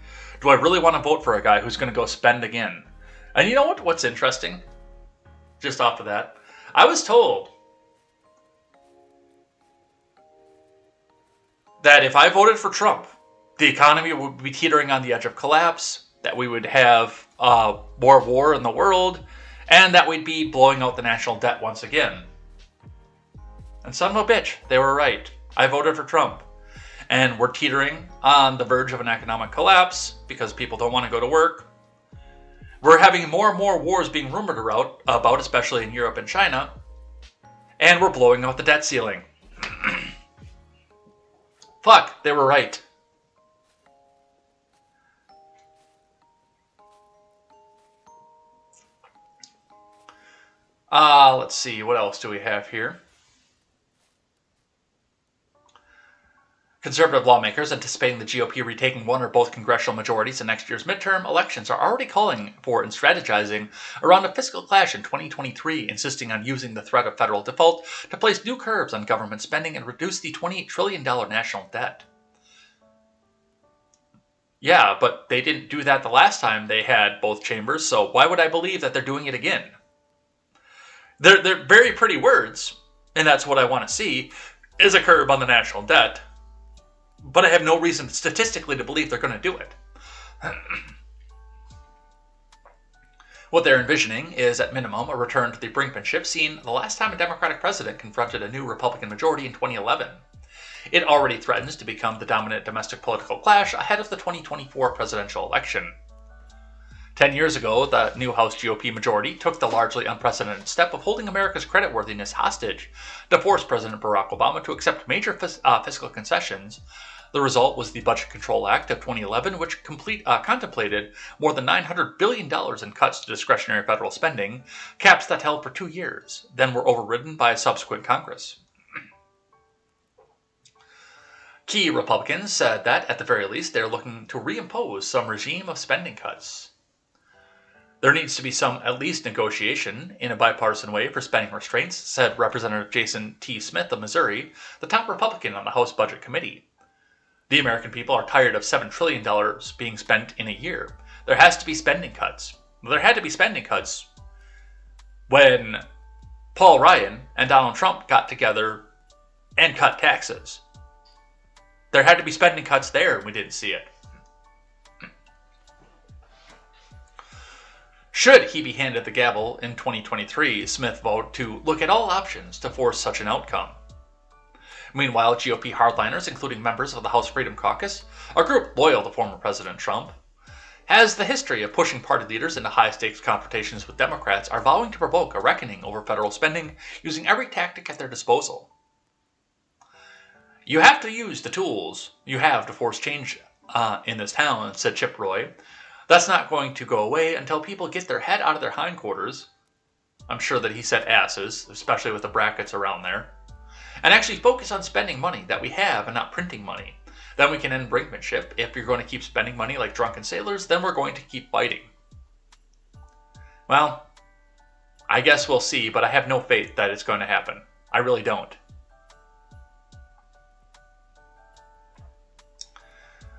Do I really want to vote for a guy who's going to go spend again? And you know what's interesting? Just off of that, I was told that if I voted for Trump, the economy would be teetering on the edge of collapse, that we would have more war in the world, and that we'd be blowing out the national debt once again. And son of a bitch, they were right. I voted for Trump. And we're teetering on the verge of an economic collapse because people don't want to go to work. We're having more and more wars being rumored about, especially in Europe and China. And we're blowing out the debt ceiling. Fuck, they were right. Let's see, what else do we have here? Conservative lawmakers anticipating the GOP retaking one or both congressional majorities in next year's midterm elections are already calling for and strategizing around a fiscal clash in 2023, insisting on using the threat of federal default to place new curbs on government spending and reduce the $28 trillion national debt. Yeah, but they didn't do that the last time they had both chambers, so why would I believe that they're doing it again? They're very pretty words, and that's what I want to see, is a curb on the national debt. But I have no reason statistically to believe they're going to do it. What they're envisioning is, at minimum, a return to the brinkmanship seen the last time a Democratic president confronted a new Republican majority in 2011. It already threatens to become the dominant domestic political clash ahead of the 2024 presidential election. 10 years ago, the new House GOP majority took the largely unprecedented step of holding America's creditworthiness hostage to force President Barack Obama to accept major fiscal concessions. The result was the Budget Control Act of 2011, which contemplated more than $900 billion in cuts to discretionary federal spending, caps that held for 2 years, then were overridden by a subsequent Congress. Key Republicans said that, at the very least, they're looking to reimpose some regime of spending cuts. There needs to be some, at least, negotiation in a bipartisan way for spending restraints, said Representative Jason T. Smith of Missouri, the top Republican on the House Budget Committee. The American people are tired of $7 trillion being spent in a year. There has to be spending cuts. There had to be spending cuts when Paul Ryan and Donald Trump got together and cut taxes. There had to be spending cuts there, and we didn't see it. Should he be handed the gavel in 2023, Smith vowed to look at all options to force such an outcome. Meanwhile, GOP hardliners, including members of the House Freedom Caucus, a group loyal to former President Trump, has the history of pushing party leaders into high-stakes confrontations with Democrats, are vowing to provoke a reckoning over federal spending using every tactic at their disposal. You have to use the tools you have to force change in this town, said Chip Roy. That's not going to go away until people get their head out of their hindquarters. I'm sure that he said asses, especially with the brackets around there. And actually focus on spending money that we have and not printing money. Then we can end brinkmanship. If you're going to keep spending money like drunken sailors, then we're going to keep fighting. Well, I guess we'll see, but I have no faith that it's going to happen. I really don't.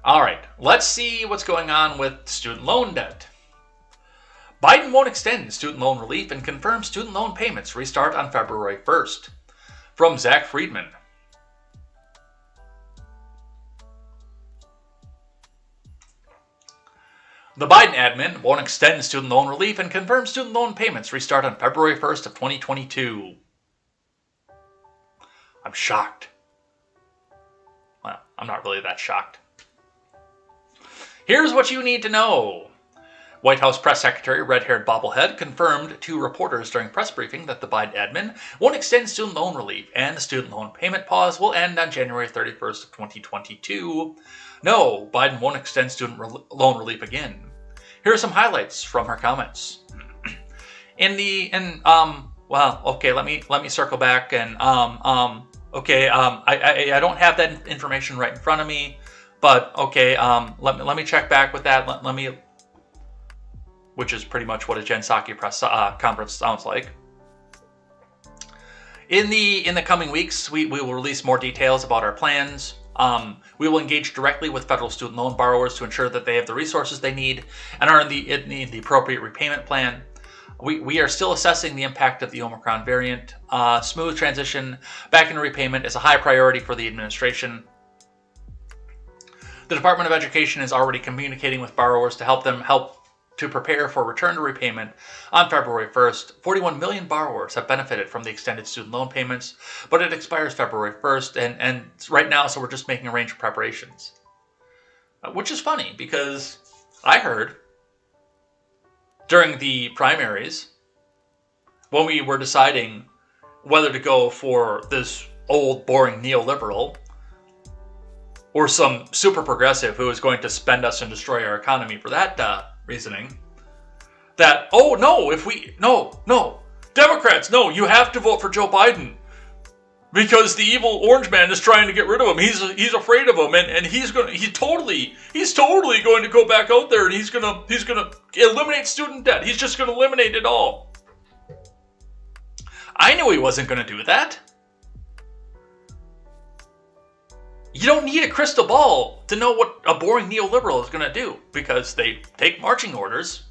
All right, let's see what's going on with student loan debt. Biden won't extend student loan relief and confirms student loan payments restart on February 1st. From Zach Friedman. The Biden admin won't extend student loan relief and confirms student loan payments restart on February 1st of 2022. I'm shocked. Well, I'm not really that shocked. Here's what you need to know. White House Press Secretary Red-Haired Bobblehead confirmed to reporters during press briefing that the Biden admin won't extend student loan relief and the student loan payment pause will end on January 31st of 2022. No, Biden won't extend student loan relief again. Here are some highlights from her comments. Let me circle back and I don't have that information right in front of me. But okay, let me check back with that. Let me, which is pretty much what a Jen Psaki press conference sounds like. In the coming weeks, we will release more details about our plans. We will engage directly with federal student loan borrowers to ensure that they have the resources they need and are in the appropriate repayment plan. We are still assessing the impact of the Omicron variant. Smooth transition back into repayment is a high priority for the administration. The Department of Education is already communicating with borrowers to help to prepare for return to repayment on February 1st. 41 million borrowers have benefited from the extended student loan payments, but it expires February 1st, and right now, so we're just making a range of preparations. Which is funny, because I heard during the primaries, when we were deciding whether to go for this old, boring neoliberal or some super progressive who is going to spend us and destroy our economy for that reasoning, that, Democrats, no, you have to vote for Joe Biden because the evil orange man is trying to get rid of him. He's afraid of him, and he's totally going to go back out there, and he's gonna eliminate student debt. He's just gonna eliminate it all. I knew he wasn't gonna do that. You don't need a crystal ball to know what a boring neoliberal is going to do, because they take marching orders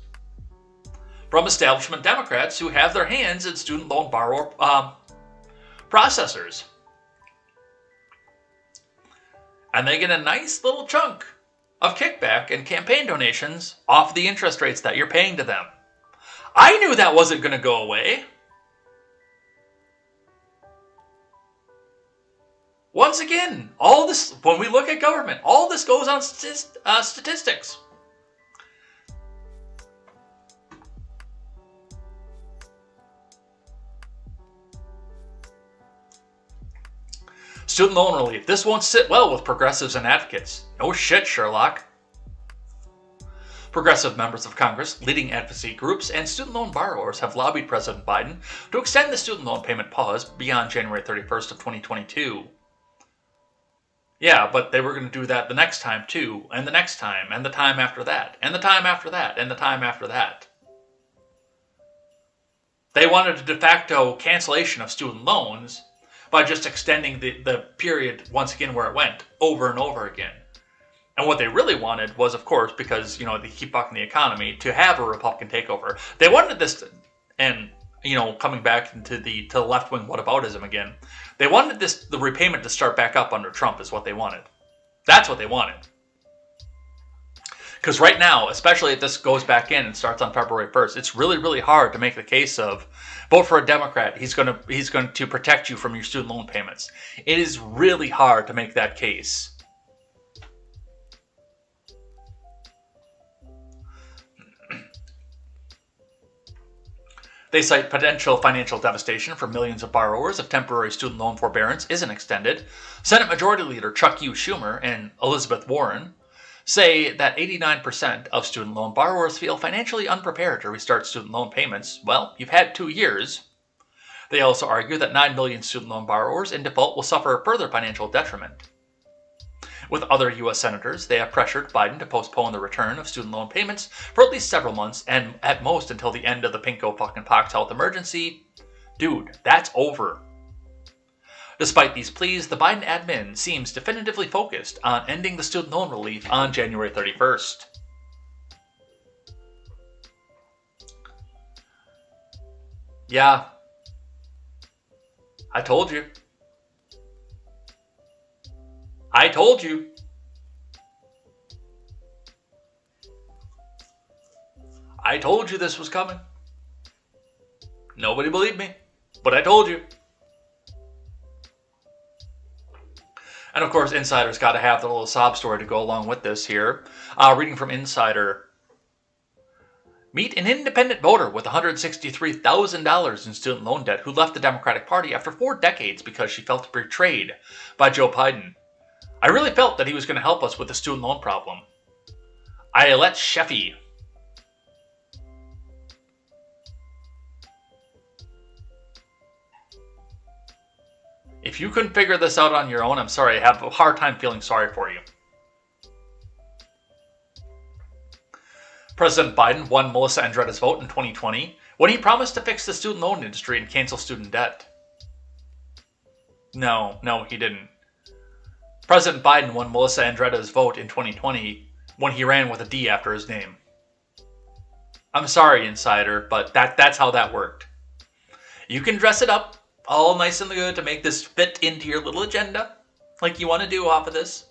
from establishment Democrats who have their hands in student loan borrower processors. And they get a nice little chunk of kickback and campaign donations off the interest rates that you're paying to them. I knew that wasn't going to go away. Once again, all this, when we look at government, all this goes on statistics. Student loan relief. This won't sit well with progressives and advocates. No shit, Sherlock. Progressive members of Congress, leading advocacy groups, and student loan borrowers have lobbied President Biden to extend the student loan payment pause beyond January 31st of 2022. Yeah, but they were going to do that the next time too, and the next time, and the time after that, and the time after that, and the time after that. They wanted a de facto cancellation of student loans by just extending the period once again where it went over and over again. And what they really wanted was, of course, because, they keep fucking the economy, to have a Republican takeover. They wanted this, and, coming back into the left-wing whataboutism again, they wanted the repayment to start back up under Trump is what they wanted. That's what they wanted. Because right now, especially if this goes back in and starts on February 1st, it's really, really hard to make the case of vote for a Democrat. He's going to protect you from your student loan payments. It is really hard to make that case. They cite potential financial devastation for millions of borrowers if temporary student loan forbearance isn't extended. Senate Majority Leader Chuck Schumer and Elizabeth Warren say that 89% of student loan borrowers feel financially unprepared to restart student loan payments. Well, you've had 2 years. They also argue that 9 million student loan borrowers in default will suffer further financial detriment. With other U.S. senators, they have pressured Biden to postpone the return of student loan payments for at least several months, and at most until the end of the pinko fucking pox health emergency. Dude, that's over. Despite these pleas, the Biden admin seems definitively focused on ending the student loan relief on January 31st. Yeah. I told you. I told you. I told you this was coming. Nobody believed me, but I told you. And of course, Insider's got to have the little sob story to go along with this here. Reading from Insider. Meet an independent voter with $163,000 in student loan debt who left the Democratic Party after 4 decades because she felt betrayed by Joe Biden. I really felt that he was going to help us with the student loan problem. Ayelet Sheffy. If you couldn't figure this out on your own, I'm sorry. I have a hard time feeling sorry for you. President Biden won Melissa Andretta's vote in 2020 when he promised to fix the student loan industry and cancel student debt. No, he didn't. President Biden won Melissa Andretta's vote in 2020 when he ran with a D after his name. I'm sorry, Insider, but that's how that worked. You can dress it up all nice and good to make this fit into your little agenda, like you want to do off of this.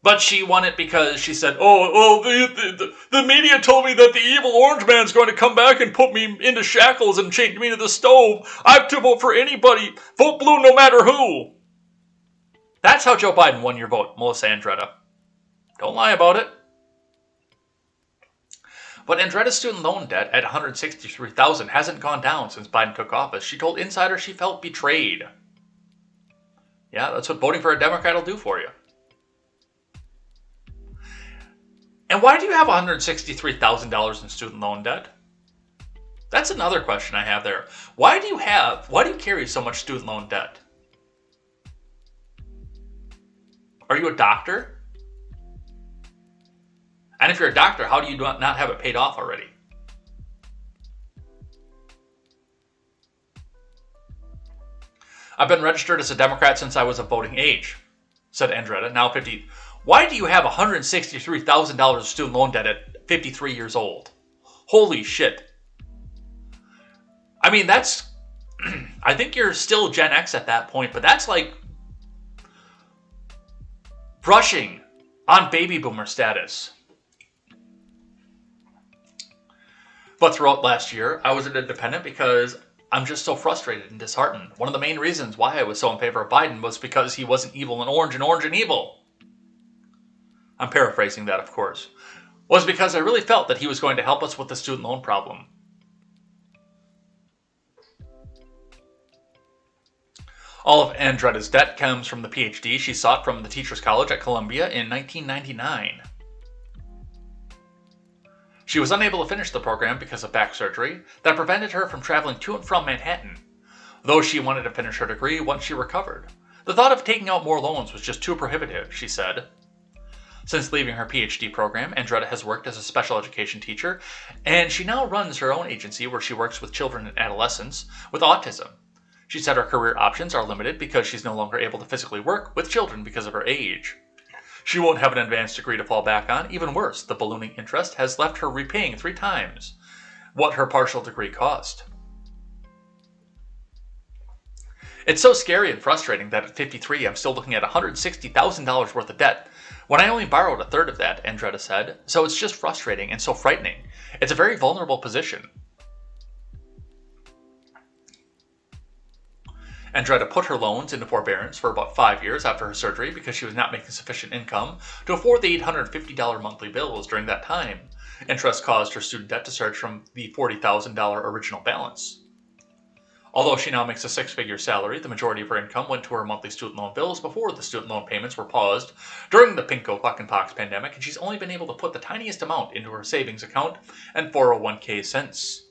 But she won it because she said, the media told me that the evil orange man's going to come back and put me into shackles and chain me to the stove. I have to vote for anybody. Vote blue no matter who. That's how Joe Biden won your vote, Melissa Andretta. Don't lie about it. But Andretta's student loan debt at $163,000 hasn't gone down since Biden took office. She told Insider she felt betrayed. Yeah, that's what voting for a Democrat will do for you. And why do you have $163,000 in student loan debt? That's another question I have there. Why do you carry so much student loan debt? Are you a doctor? And if you're a doctor, how do you not have it paid off already? I've been registered as a Democrat since I was of voting age, said Andretta, now 50. Why do you have $163,000 of student loan debt at 53 years old? Holy shit. I mean, that's... I think you're still Gen X at that point, but that's like brushing on baby boomer status. But throughout last year, I was an independent because I'm just so frustrated and disheartened. One of the main reasons why I was so in favor of Biden was because he wasn't evil and orange and evil. I'm paraphrasing that, of course. Was because I really felt that he was going to help us with the student loan problem. All of Andretta's debt comes from the PhD she sought from the Teachers College at Columbia in 1999. She was unable to finish the program because of back surgery that prevented her from traveling to and from Manhattan, though she wanted to finish her degree once she recovered. The thought of taking out more loans was just too prohibitive, she said. Since leaving her PhD program, Andretta has worked as a special education teacher, and she now runs her own agency where she works with children and adolescents with autism. She said her career options are limited because she's no longer able to physically work with children because of her age. She won't have an advanced degree to fall back on. Even worse, the ballooning interest has left her repaying 3 times what her partial degree cost. It's so scary and frustrating that at 53 I'm still looking at $160,000 worth of debt when I only borrowed a third of that, Andretta said. So it's just frustrating and so frightening. It's a very vulnerable position. Andretta put her loans into forbearance for about 5 years after her surgery because she was not making sufficient income to afford the $850 monthly bills during that time. Interest caused her student debt to surge from the $40,000 original balance. Although she now makes a 6-figure salary, the majority of her income went to her monthly student loan bills before the student loan payments were paused during the pinko fucking pox pandemic, and she's only been able to put the tiniest amount into her savings account and 401k since.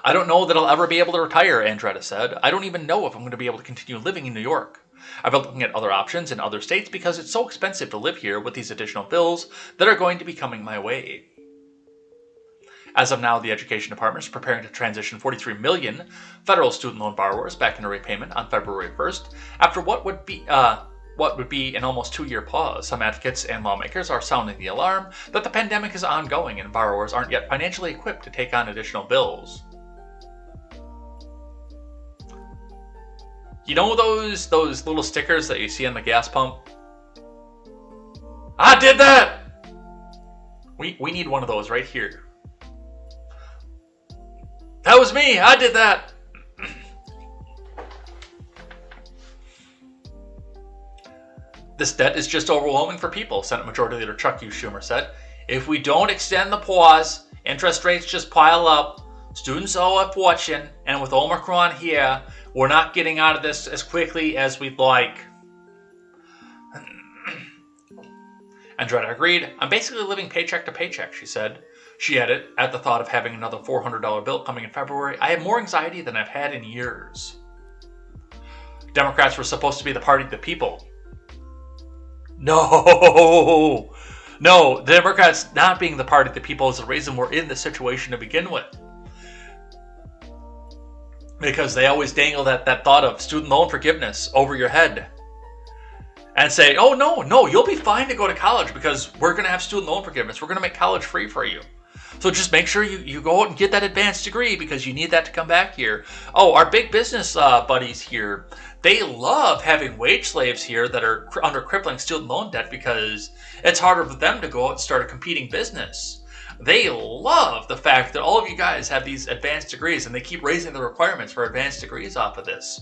I don't know that I'll ever be able to retire, Andretta said. I don't even know if I'm going to be able to continue living in New York. I've been looking at other options in other states because it's so expensive to live here with these additional bills that are going to be coming my way. As of now, the Education Department is preparing to transition 43 million federal student loan borrowers back into repayment on February 1st after what would be an almost 2-year pause. Some advocates and lawmakers are sounding the alarm that the pandemic is ongoing and borrowers aren't yet financially equipped to take on additional bills. You know those little stickers that you see on the gas pump? I did that! We need one of those right here. That was me! I did that! This debt is just overwhelming for people, Senate Majority Leader Chuck Schumer said. If we don't extend the pause, interest rates just pile up, students owe a fortune, and with Omicron here, we're not getting out of this as quickly as we'd like. Andretta agreed. I'm basically living paycheck to paycheck, she said. She added, at the thought of having another $400 bill coming in February, I have more anxiety than I've had in years. Democrats were supposed to be the party of the people. No, the Democrats not being the party of the people is the reason we're in this situation to begin with. Because they always dangle that thought of student loan forgiveness over your head. And say, oh no, you'll be fine to go to college because we're going to have student loan forgiveness. We're going to make college free for you. So just make sure you go out and get that advanced degree because you need that to come back here. Oh, our big business buddies here, they love having wage slaves here that are under crippling student loan debt because it's harder for them to go out and start a competing business. They love the fact that all of you guys have these advanced degrees and they keep raising the requirements for advanced degrees off of this.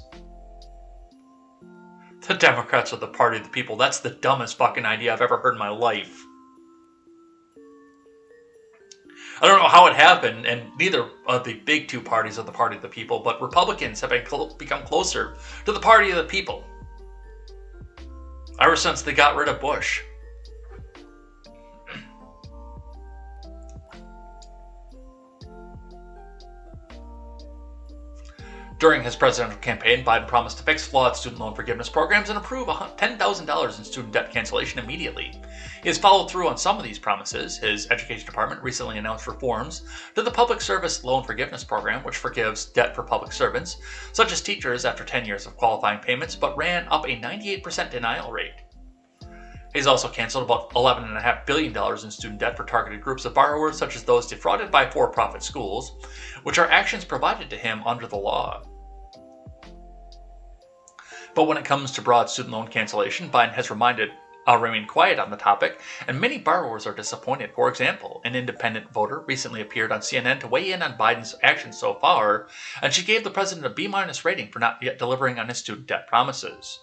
The Democrats are the party of the people. That's the dumbest fucking idea I've ever heard in my life. I don't know how it happened, and neither of the big two parties are the party of the people, but Republicans have become closer to the party of the people ever since they got rid of Bush. During his presidential campaign, Biden promised to fix flawed student loan forgiveness programs and approve $10,000 in student debt cancellation immediately. He has followed through on some of these promises. His Education Department recently announced reforms to the Public Service Loan Forgiveness Program, which forgives debt for public servants, such as teachers after 10 years of qualifying payments, but ran up a 98% denial rate. He's also canceled about $11.5 billion in student debt for targeted groups of borrowers, such as those defrauded by for-profit schools, which are actions provided to him under the law. But when it comes to broad student loan cancellation, Biden has remained quiet on the topic, and many borrowers are disappointed. For example, an independent voter recently appeared on CNN to weigh in on Biden's actions so far, and she gave the president a B- rating for not yet delivering on his student debt promises.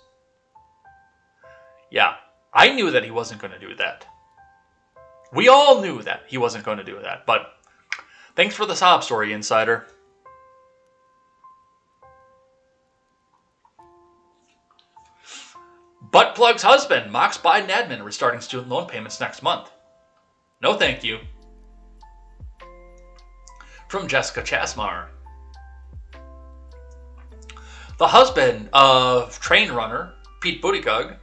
Yeah, I knew that he wasn't going to do that. We all knew that he wasn't going to do that, but thanks for the sob story, insider. Butt plug's husband mocks Biden admin restarting student loan payments next month. No thank you. From Jessica Chasmar. The husband of train runner Pete Buttigieg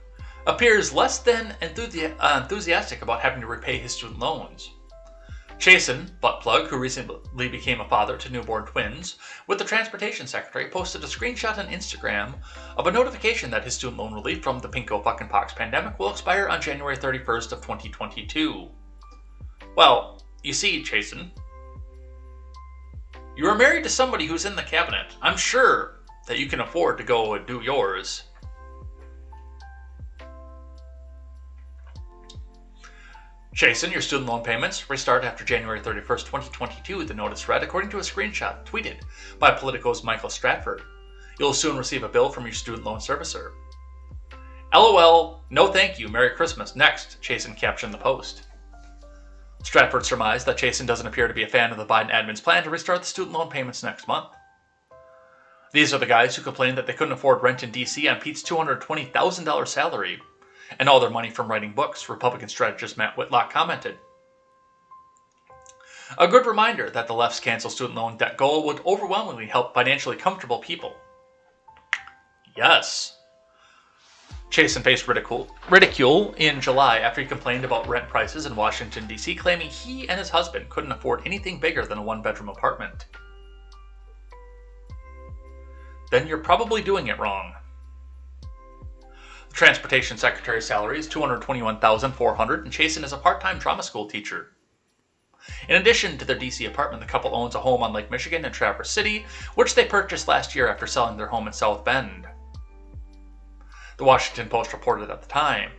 appears less than enthusiastic about having to repay his student loans. Chasen, buttplug, who recently became a father to newborn twins, with the transportation secretary, posted a screenshot on Instagram of a notification that his student loan relief from the pinko fucking pox pandemic will expire on January 31st of 2022. Well, you see, Chasen, you are married to somebody who's in the cabinet. I'm sure that you can afford to go and do yours. Chasen, your student loan payments restart after January 31st, 2022, the notice read, according to a screenshot tweeted by Politico's Michael Stratford. You'll soon receive a bill from your student loan servicer. LOL, no thank you, Merry Christmas, next, Chasen captioned the post. Stratford surmised that Chasen doesn't appear to be a fan of the Biden admin's plan to restart the student loan payments next month. These are the guys who complained that they couldn't afford rent in D.C. on Pete's $220,000 salary and all their money from writing books, Republican strategist Matt Whitlock commented. A good reminder that the left's cancel student loan debt goal would overwhelmingly help financially comfortable people. Yes. Chasen faced ridicule in July after he complained about rent prices in Washington, D.C., claiming he and his husband couldn't afford anything bigger than a one-bedroom apartment. Then you're probably doing it wrong. The Transportation Secretary's salary is $221,400, and Chasen is a part-time drama school teacher. In addition to their D.C. apartment, the couple owns a home on Lake Michigan in Traverse City, which they purchased last year after selling their home in South Bend. The Washington Post reported at the time.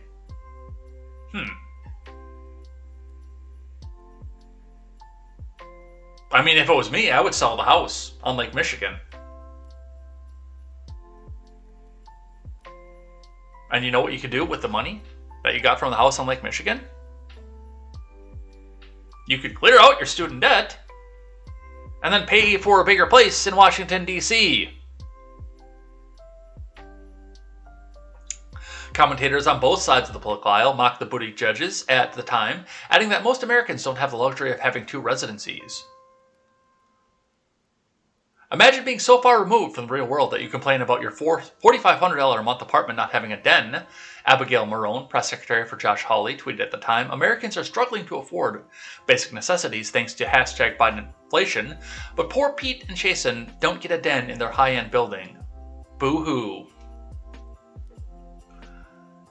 I mean, if it was me, I would sell the house on Lake Michigan. And you know what you could do with the money that you got from the house on Lake Michigan? You could clear out your student debt and then pay for a bigger place in Washington, D.C. Commentators on both sides of the political aisle mocked the Buttigieg judges at the time, adding that most Americans don't have the luxury of having two residencies. Imagine being so far removed from the real world that you complain about your $4,500 a month apartment not having a den. Abigail Marone, press secretary for Josh Hawley, tweeted at the time, Americans are struggling to afford basic necessities thanks to hashtag Biden inflation, but poor Pete and Chasen don't get a den in their high-end building. Boo-hoo.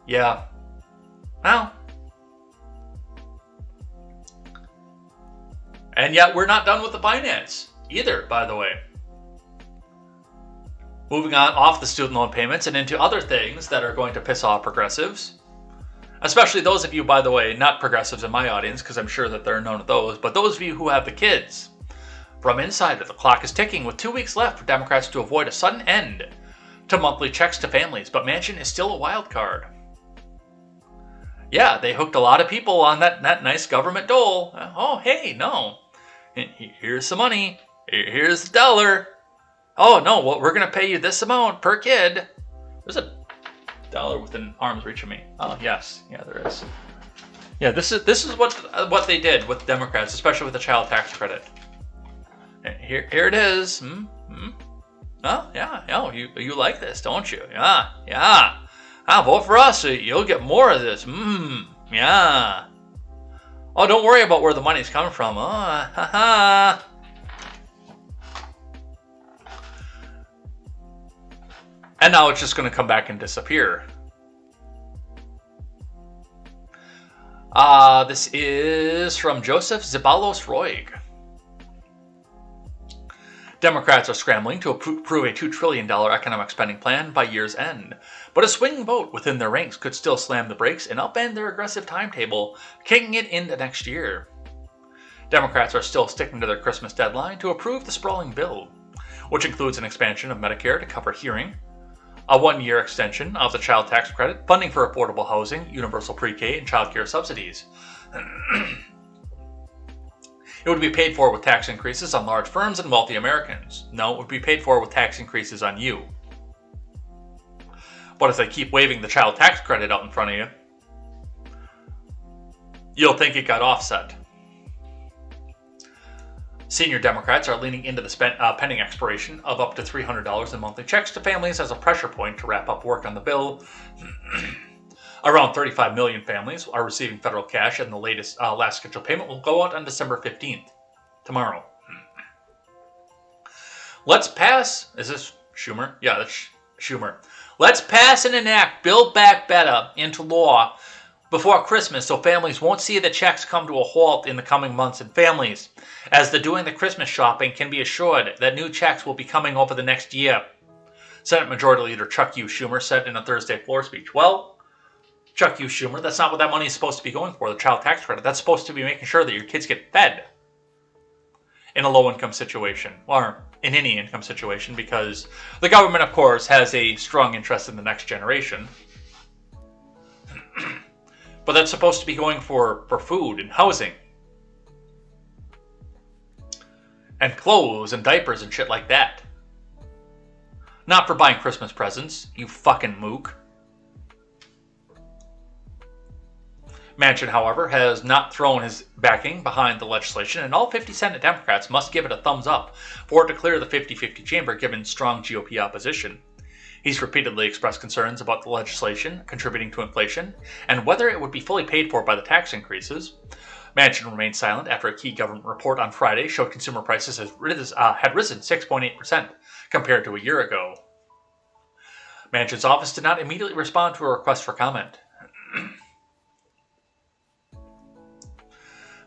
Yeah. Well. And yet we're not done with the finance either, by the way. Moving on off the student loan payments and into other things that are going to piss off progressives. Especially those of you, by the way, not progressives in my audience, because I'm sure that there are none of those, but those of you who have the kids. From Insider, the clock is ticking with 2 weeks left for Democrats to avoid a sudden end to monthly checks to families, but Manchin is still a wild card. Yeah, they hooked a lot of people on that nice government dole. Oh, hey, no. Here's some money. Here's the dollar. Oh, no, well, we're going to pay you this amount per kid. There's a dollar within arm's reach of me. Oh, yes. Yeah, there is. Yeah, this is what they did with Democrats, especially with the child tax credit. Here it is. Oh, yeah. Oh, you like this, don't you? Yeah. Vote for us. So you'll get more of this. Yeah. Oh, don't worry about where the money's coming from. Oh, And now it's just going to come back and disappear. This is from Joseph Zabalos-Roig. Democrats are scrambling to approve a $2 trillion economic spending plan by year's end, but a swing vote within their ranks could still slam the brakes and upend their aggressive timetable, kicking it into next year. Democrats are still sticking to their Christmas deadline to approve the sprawling bill, which includes an expansion of Medicare to cover hearing, a 1-year extension of the child tax credit, funding for affordable housing, universal pre-K, and child care subsidies. It would be paid for with tax increases on large firms and wealthy Americans. No, it would be paid for with tax increases on you. But if they keep waving the child tax credit out in front of you, you'll think it got offset. Senior Democrats are leaning into the pending expiration of up to $300 in monthly checks to families as a pressure point to wrap up work on the bill. Around 35 million families are receiving federal cash, and the last scheduled payment will go out on December 15th, tomorrow. Let's pass. Is this Schumer? Yeah, that's Schumer. Let's pass and enact Build Back Better into law before Christmas so families won't see the checks come to a halt in the coming months, and families, as they're doing the Christmas shopping, can be assured that new checks will be coming over the next year. Senate Majority Leader Chuck U. Schumer said in a Thursday floor speech. Well, Chuck U. Schumer, that's not what that money is supposed to be going for, the child tax credit. That's supposed to be making sure that your kids get fed in a low-income situation, or in any income situation, because the government, of course, has a strong interest in the next generation. But that's supposed to be going for food and housing. And clothes and diapers and shit like that. Not for buying Christmas presents, you fucking mook. Manchin, however, has not thrown his backing behind the legislation, and all 50 Senate Democrats must give it a thumbs up for it to clear the 50-50 chamber given strong GOP opposition. He's repeatedly expressed concerns about the legislation contributing to inflation and whether it would be fully paid for by the tax increases. Manchin remained silent after a key government report on Friday showed consumer prices had risen 6.8% compared to a year ago. Manchin's office did not immediately respond to a request for comment.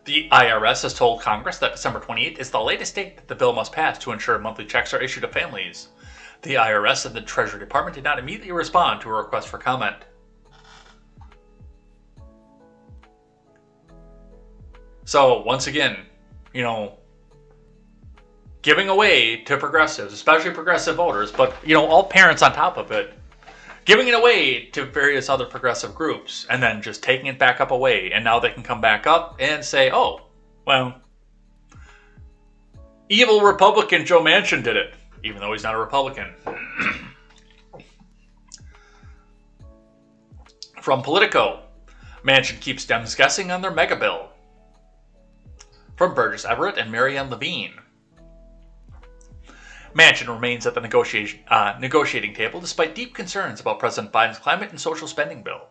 The IRS has told Congress that December 28th is the latest date that the bill must pass to ensure monthly checks are issued to families. The IRS and the Treasury Department did not immediately respond to a request for comment. So, once again, giving away to progressives, especially progressive voters, but, all parents on top of it, giving it away to various other progressive groups, and then just taking it back up away, and now they can come back up and say, oh, well, evil Republican Joe Manchin did it, even though he's not a Republican. From Politico, Manchin keeps Dems guessing on their mega bill. From Burgess Everett and Marianne Levine, Manchin remains at the negotiating table despite deep concerns about President Biden's climate and social spending bill.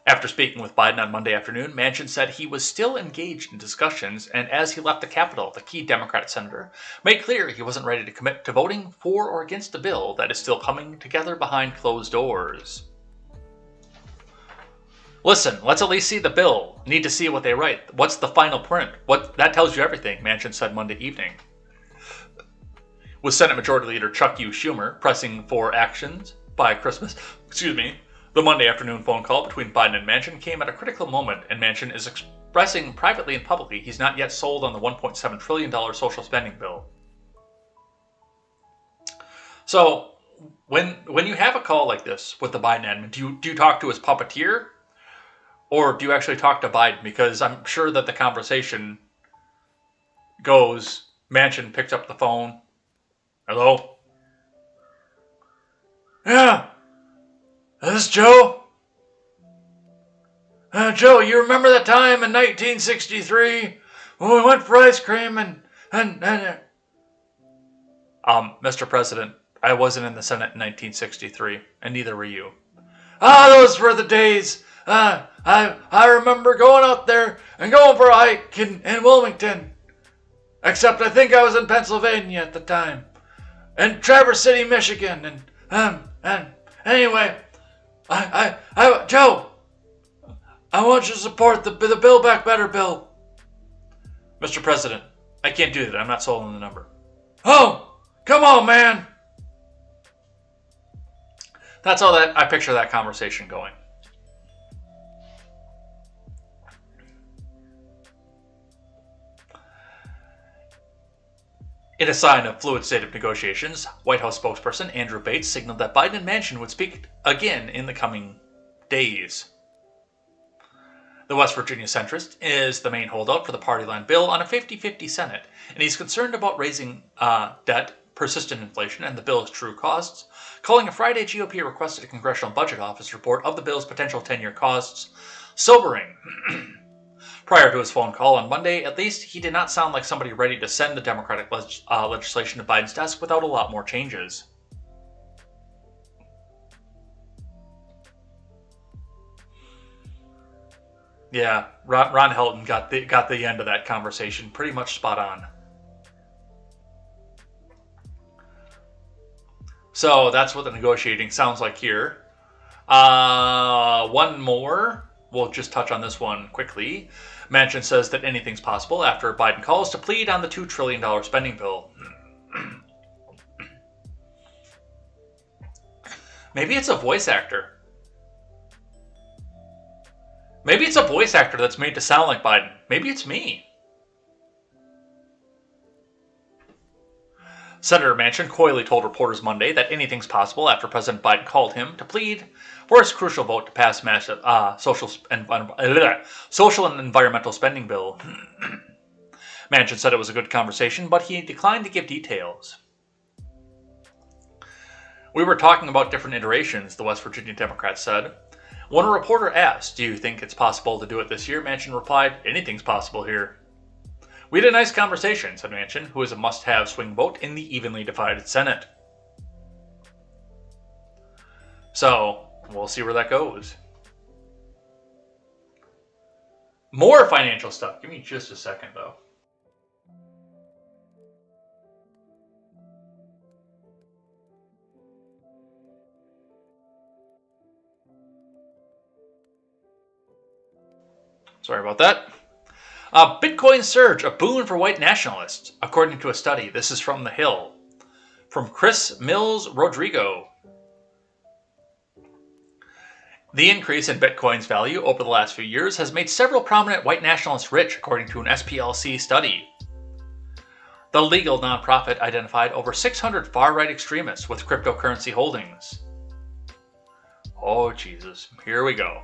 After speaking with Biden on Monday afternoon, Manchin said he was still engaged in discussions, and as he left the Capitol, the key Democratic senator made clear he wasn't ready to commit to voting for or against a bill that is still coming together behind closed doors. Listen, let's at least see the bill. Need to see what they write. What's the final print? That tells you everything, Manchin said Monday evening. With Senate Majority Leader Chuck U. Schumer pressing for actions by Christmas, the Monday afternoon phone call between Biden and Manchin came at a critical moment, and Manchin is expressing privately and publicly he's not yet sold on the $1.7 trillion social spending bill. So, when you have a call like this with the Biden admin, do you talk to his puppeteer? Or do you actually talk to Biden? Because I'm sure that the conversation goes, Manchin picks up the phone. Hello? Yeah. This is Joe. Joe, you remember that time in 1963 when we went for ice cream and Mr. President, I wasn't in the Senate in 1963, and neither were you. Those were the days. I remember going out there and going for a hike in Wilmington. Except I think I was in Pennsylvania at the time. And Traverse City, Michigan. And anyway, Joe, I want you to support the Build Back Better bill. Mr. President, I can't do that. I'm not sold on the number. Oh, come on, man. That's all that I picture that conversation going. In a sign of fluid state of negotiations, White House spokesperson Andrew Bates signaled that Biden and Manchin would speak again in the coming days. The West Virginia centrist is the main holdout for the party line bill on a 50-50 Senate, and he's concerned about raising debt, persistent inflation, and the bill's true costs, calling a Friday GOP requested a Congressional Budget Office report of the bill's potential 10-year costs sobering. Prior to his phone call on Monday, at least, he did not sound like somebody ready to send the Democratic legislation to Biden's desk without a lot more changes. Yeah, Ron Helton got the end of that conversation pretty much spot on. So that's what the negotiating sounds like here. One more. We'll just touch on this one quickly. Manchin says that anything's possible after Biden calls to plead on the $2 trillion spending bill. Maybe it's a voice actor. Maybe it's a voice actor that's made to sound like Biden. Maybe it's me. Senator Manchin coyly told reporters Monday that anything's possible after President Biden called him to plead for his crucial vote to pass massive social and environmental spending bill. Manchin said it was a good conversation, but he declined to give details. We were talking about different iterations, the West Virginia Democrat said. When a reporter asked, "Do you think it's possible to do it this year?" Manchin replied, "Anything's possible here." "We had a nice conversation," said Manchin, who is a must-have swing vote in the evenly divided Senate. So, we'll see where that goes. More financial stuff. Give me just a second, though. Sorry about that. Bitcoin surge, a boon for white nationalists, according to a study. This is from The Hill. From Chris Mills Rodrigo. The increase in Bitcoin's value over the last few years has made several prominent white nationalists rich, according to an SPLC study. The legal nonprofit identified over 600 far-right extremists with cryptocurrency holdings. Oh, Jesus. Here we go.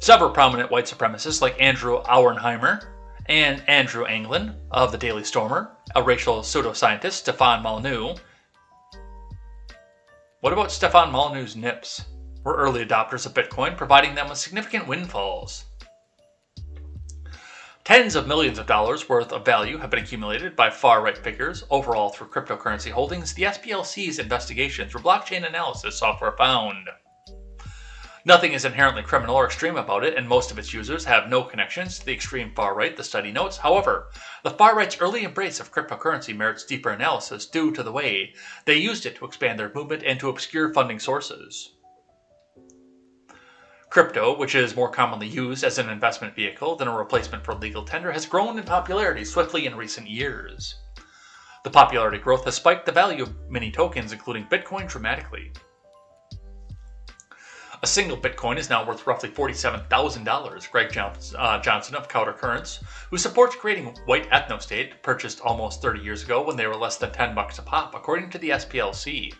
Several prominent white supremacists like Andrew Auernheimer and Andrew Anglin of the Daily Stormer, a racial pseudoscientist, Stefan Molyneux. What about Stefan Molyneux's nips? Were early adopters of Bitcoin, providing them with significant windfalls. Tens of millions of dollars worth of value have been accumulated by far-right figures overall through cryptocurrency holdings, the SPLC's investigation through blockchain analysis software found. Nothing is inherently criminal or extreme about it, and most of its users have no connections to the extreme far-right, the study notes. However, the far-right's early embrace of cryptocurrency merits deeper analysis due to the way they used it to expand their movement and to obscure funding sources. Crypto, which is more commonly used as an investment vehicle than a replacement for legal tender, has grown in popularity swiftly in recent years. The popularity growth has spiked the value of many tokens, including Bitcoin, dramatically. A single Bitcoin is now worth roughly $47,000. Greg Johnson of Countercurrents, who supports creating white ethnostate, purchased almost 30 years ago when they were less than $10 a pop, according to the SPLC.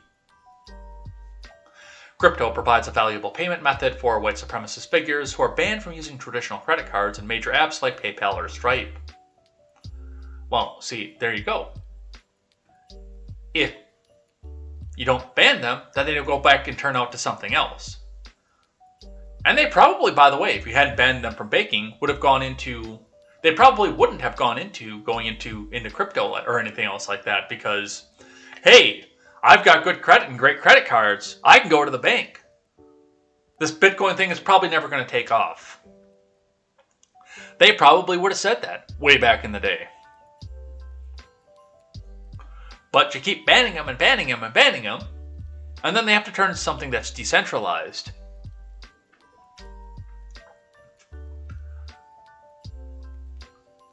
Crypto provides a valuable payment method for white supremacist figures who are banned from using traditional credit cards and major apps like PayPal or Stripe. Well, see, there you go. If you don't ban them, then they'll go back and turn out to something else. And they probably, by the way, if you hadn't banned them from baking, would have gone into... They probably wouldn't have gone into going into crypto or anything else like that because, hey, I've got good credit and great credit cards. I can go to the bank. This Bitcoin thing is probably never going to take off. They probably would have said that way back in the day. But you keep banning them and banning them and banning them, and then they have to turn into something that's decentralized.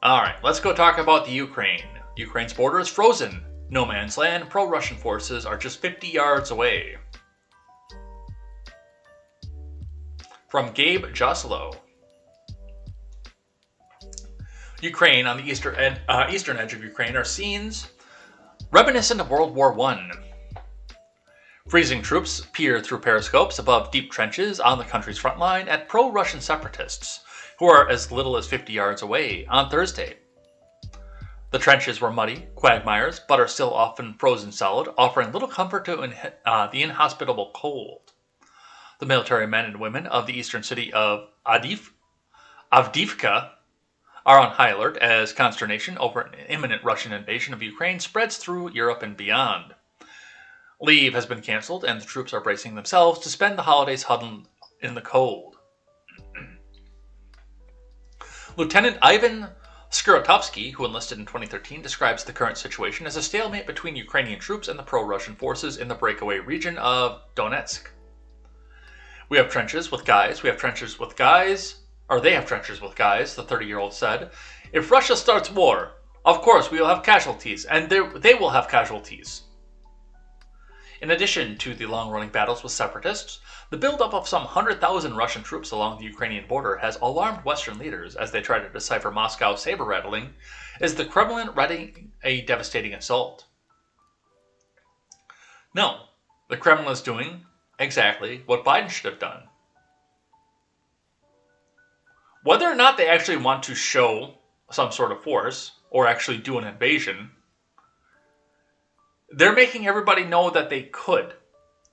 Alright, let's go talk about the Ukraine. Ukraine's border is frozen. No man's land. Pro-Russian forces are just 50 yards away. From Gabe Joslow. Ukraine, on the eastern edge of Ukraine, are scenes reminiscent of World War I. Freezing troops peer through periscopes above deep trenches on the country's front line at pro-Russian separatists, who are as little as 50 yards away, on Thursday. The trenches were muddy, quagmires, but are still often frozen solid, offering little comfort to the inhospitable cold. The military men and women of the eastern city of Avdiivka are on high alert as consternation over an imminent Russian invasion of Ukraine spreads through Europe and beyond. Leave has been cancelled, and the troops are bracing themselves to spend the holidays huddled in the cold. Lieutenant Ivan Skuratovsky, who enlisted in 2013, describes the current situation as a stalemate between Ukrainian troops and the pro-Russian forces in the breakaway region of Donetsk. We have trenches with guys, or they have trenches with guys, the 30-year-old said. If Russia starts war, of course we will have casualties, and they will have casualties. In addition to the long-running battles with separatists, the buildup of some 100,000 Russian troops along the Ukrainian border has alarmed Western leaders as they try to decipher Moscow's saber-rattling. Is the Kremlin readying a devastating assault? No, the Kremlin is doing exactly what Biden should have done. Whether or not they actually want to show some sort of force or actually do an invasion, they're making everybody know that they could.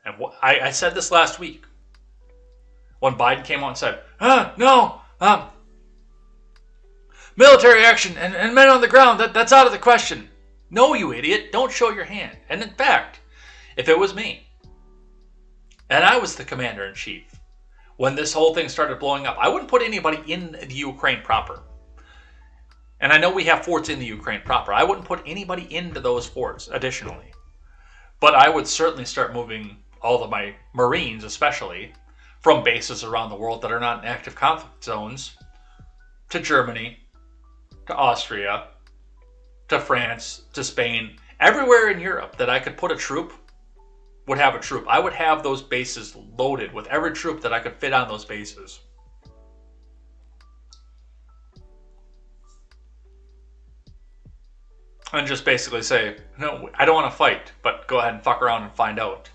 And I said this last week when Biden came out and said, military action and men on the ground, that's out of the question. No, you idiot, don't show your hand. And in fact, if it was me, and I was the commander-in-chief, when this whole thing started blowing up, I wouldn't put anybody in the Ukraine proper. And I know we have forts in the Ukraine proper. I wouldn't put anybody into those forts additionally. But I would certainly start moving all of my Marines, especially, from bases around the world that are not in active conflict zones, to Germany, to Austria, to France, to Spain. Everywhere in Europe that I could put a troop would have a troop. I would have those bases loaded with every troop that I could fit on those bases. And just basically say, no, I don't want to fight, but go ahead and fuck around and find out.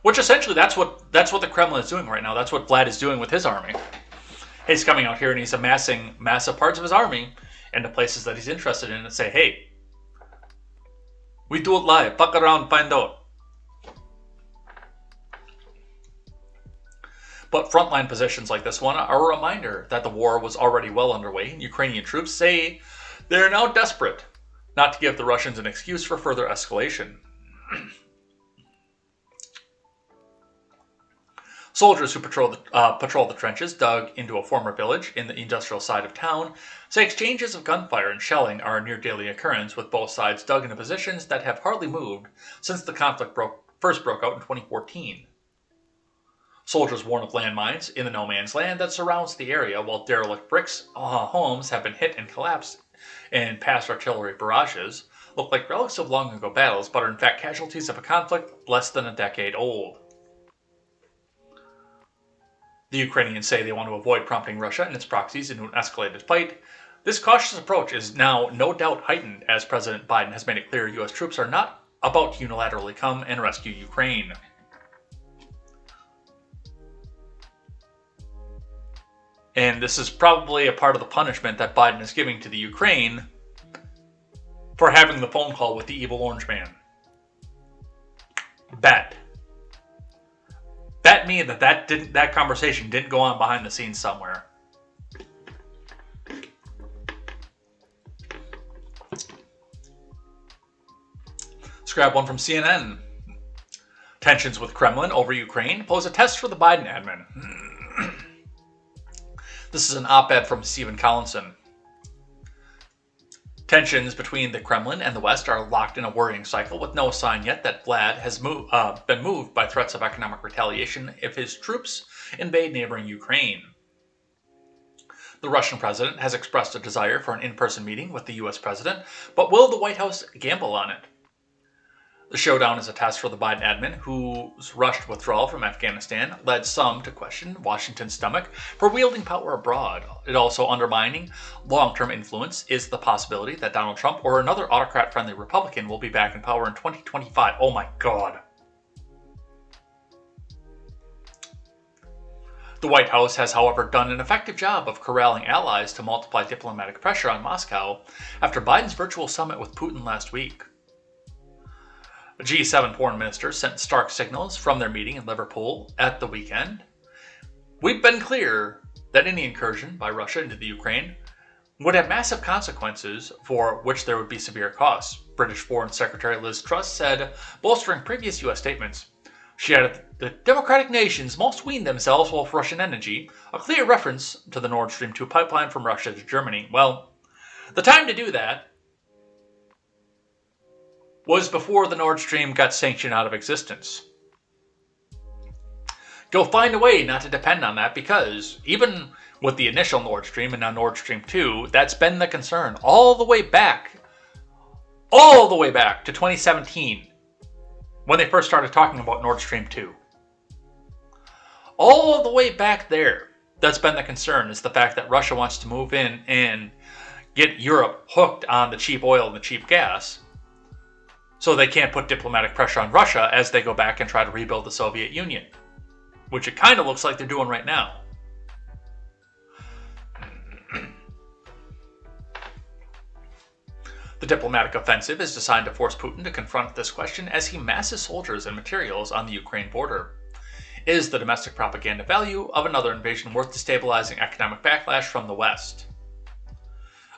Which essentially, that's what the Kremlin is doing right now. That's what Vlad is doing with his army. He's coming out here and he's amassing massive parts of his army into places that he's interested in and say, hey, we do it live. Fuck around, find out. But frontline positions like this one are a reminder that the war was already well underway, and Ukrainian troops say they are now desperate not to give the Russians an excuse for further escalation. Soldiers who patrol the trenches dug into a former village in the industrial side of town say exchanges of gunfire and shelling are a near daily occurrence, with both sides dug into positions that have hardly moved since the conflict first broke out in 2014. Soldiers warn of landmines in the no man's land that surrounds the area, while derelict bricks homes have been hit and collapsed in past artillery barrages, look like relics of long ago battles, but are in fact casualties of a conflict less than a decade old. The Ukrainians say they want to avoid prompting Russia and its proxies into an escalated fight. This cautious approach is now no doubt heightened as President Biden has made it clear U.S. troops are not about to unilaterally come and rescue Ukraine. And this is probably a part of the punishment that Biden is giving to the Ukraine for having the phone call with the evil orange man. Bet me that conversation didn't go on behind the scenes somewhere. Let's grab one from CNN. Tensions with Kremlin over Ukraine pose a test for the Biden admin. This is an op-ed from Stephen Collinson. Tensions between the Kremlin and the West are locked in a worrying cycle, with no sign yet that Vlad has been moved by threats of economic retaliation if his troops invade neighboring Ukraine. The Russian president has expressed a desire for an in-person meeting with the U.S. president, but will the White House gamble on it? The showdown is a test for the Biden admin, whose rushed withdrawal from Afghanistan led some to question Washington's stomach for wielding power abroad. It also undermining long-term influence is the possibility that Donald Trump or another autocrat-friendly Republican will be back in power in 2025. Oh my God. The White House has, however, done an effective job of corralling allies to multiply diplomatic pressure on Moscow after Biden's virtual summit with Putin last week. G7 foreign ministers sent stark signals from their meeting in Liverpool at the weekend. We've been clear that any incursion by Russia into the Ukraine would have massive consequences for which there would be severe costs, British Foreign Secretary Liz Truss said, bolstering previous U.S. statements. She added, the democratic nations must wean themselves off Russian energy, a clear reference to the Nord Stream 2 pipeline from Russia to Germany. Well, the time to do that was before the Nord Stream got sanctioned out of existence. Go find a way not to depend on that, because even with the initial Nord Stream and now Nord Stream 2, that's been the concern all the way back to 2017 when they first started talking about Nord Stream 2. All the way back there, that's been the concern, is the fact that Russia wants to move in and get Europe hooked on the cheap oil and the cheap gas, so they can't put diplomatic pressure on Russia as they go back and try to rebuild the Soviet Union, which it kind of looks like they're doing right now. The diplomatic offensive is designed to force Putin to confront this question as he masses soldiers and materials on the Ukraine border. Is the domestic propaganda value of another invasion worth destabilizing economic backlash from the West?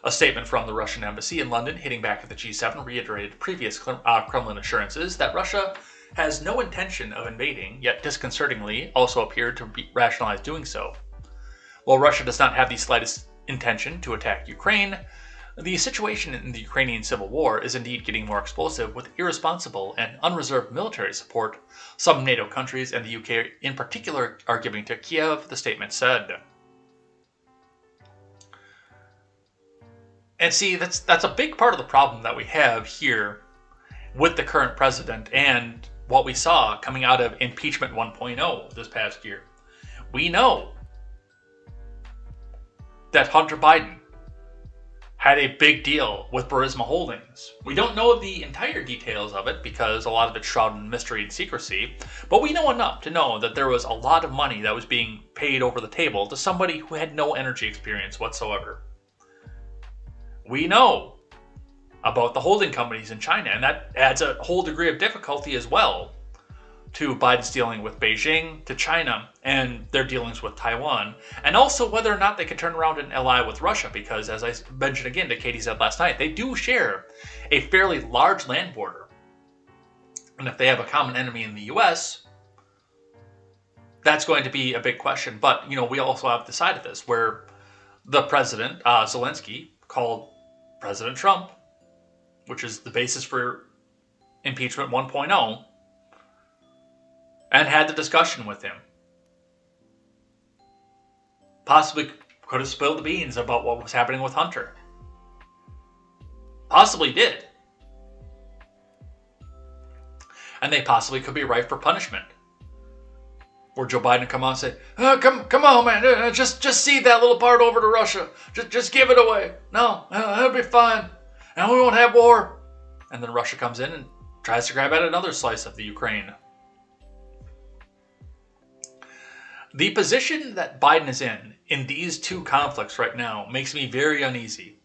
A statement from the Russian embassy in London hitting back at the G7 reiterated previous Kremlin assurances that Russia has no intention of invading, yet disconcertingly also appeared to rationalize doing so. While Russia does not have the slightest intention to attack Ukraine, the situation in the Ukrainian civil war is indeed getting more explosive, with irresponsible and unreserved military support some NATO countries and the UK in particular are giving to Kiev, the statement said. And see, that's a big part of the problem that we have here with the current president and what we saw coming out of impeachment 1.0 this past year. We know that Hunter Biden had a big deal with Burisma Holdings. We don't know the entire details of it because a lot of it's shrouded in mystery and secrecy, but we know enough to know that there was a lot of money that was being paid over the table to somebody who had no energy experience whatsoever. We know about the holding companies in China, and that adds a whole degree of difficulty as well to Biden's dealing with Beijing, to China, and their dealings with Taiwan, and also whether or not they can turn around and ally with Russia, because as I mentioned again to Katie said last night, they do share a fairly large land border. And if they have a common enemy in the US, that's going to be a big question. But, we also have the side of this where the president, Zelensky, called President Trump, which is the basis for impeachment 1.0, and had the discussion with him. Possibly could have spilled the beans about what was happening with Hunter. Possibly did. And they possibly could be ripe for punishment. Where Joe Biden come on and say, come on, man, just cede that little part over to Russia. Just give it away. No, it'll be fine. And we won't have war. And then Russia comes in and tries to grab at another slice of the Ukraine. The position that Biden is in these two conflicts right now makes me very uneasy.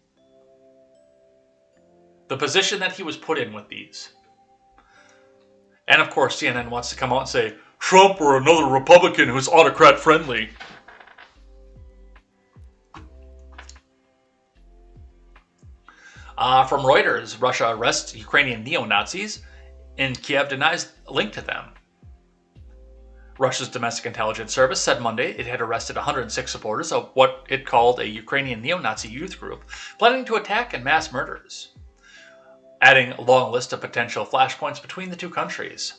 The position that he was put in with these. And of course, CNN wants to come out and say, Trump or another Republican who's autocrat friendly. From Reuters, Russia arrests Ukrainian neo-Nazis and Kiev denies a link to them. Russia's domestic intelligence service said Monday it had arrested 106 supporters of what it called a Ukrainian neo-Nazi youth group planning to attack and mass murders, adding a long list of potential flashpoints between the two countries.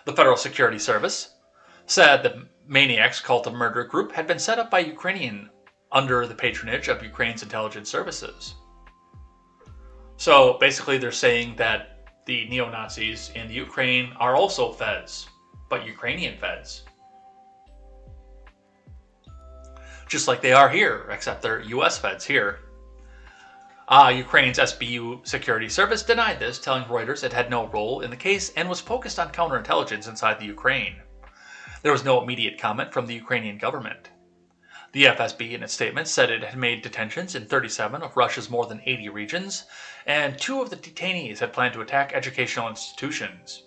The Federal Security Service said the maniacs' cult of murder group had been set up by Ukrainian under the patronage of Ukraine's intelligence services. So basically they're saying that the neo-Nazis in the Ukraine are also feds, but Ukrainian feds. Just like they are here, except they're US feds here. Ukraine's SBU security service denied this, telling Reuters it had no role in the case and was focused on counterintelligence inside the Ukraine. There was no immediate comment from the Ukrainian government. The FSB in its statement said it had made detentions in 37 of Russia's more than 80 regions, and 2 of the detainees had planned to attack educational institutions.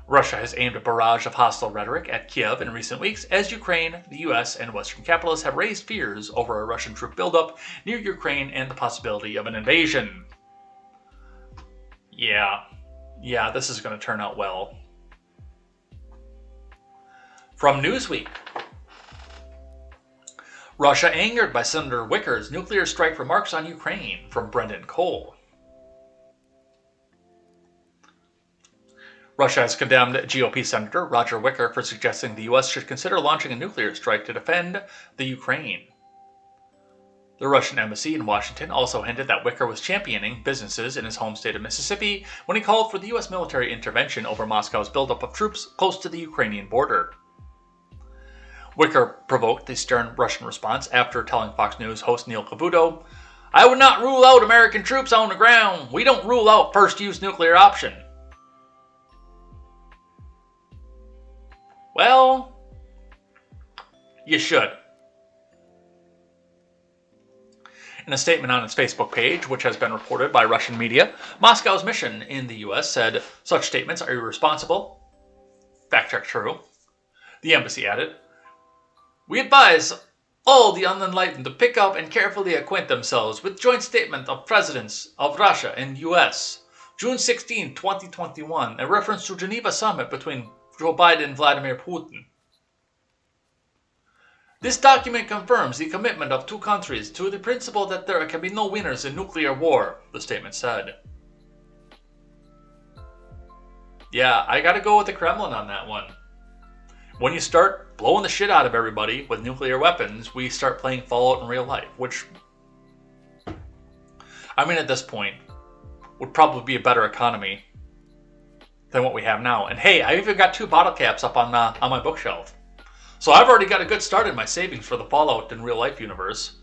Russia has aimed a barrage of hostile rhetoric at Kiev in recent weeks as Ukraine, the US, and Western capitalists have raised fears over a Russian troop buildup near Ukraine and the possibility of an invasion. Yeah, Yeah, this is going to turn out well. From Newsweek. Russia angered by Senator Wicker's nuclear strike remarks on Ukraine, from Brendan Cole. Russia has condemned GOP Senator Roger Wicker for suggesting the U.S. should consider launching a nuclear strike to defend the Ukraine. The Russian embassy in Washington also hinted that Wicker was championing businesses in his home state of Mississippi when he called for the U.S. military intervention over Moscow's buildup of troops close to the Ukrainian border. Wicker provoked the stern Russian response after telling Fox News host Neil Cavuto, "I would not rule out American troops on the ground. We don't rule out first-use nuclear option." Well, you should. In a statement on its Facebook page, which has been reported by Russian media, Moscow's mission in the U.S. said such statements are irresponsible. Fact check true. The embassy added, "We advise all the unenlightened to pick up and carefully acquaint themselves with joint statement of presidents of Russia and U.S. June 16, 2021, a reference to Geneva summit between Joe Biden and Vladimir Putin. This document confirms the commitment of two countries to the principle that there can be no winners in nuclear war," the statement said. Yeah, I gotta go with the Kremlin on that one. When you start blowing the shit out of everybody with nuclear weapons, we start playing Fallout in real life, which, I mean, at this point, would probably be a better economy than what we have now. And hey, I even got 2 bottle caps up on my bookshelf. So I've already got a good start in my savings for the Fallout in real life universe.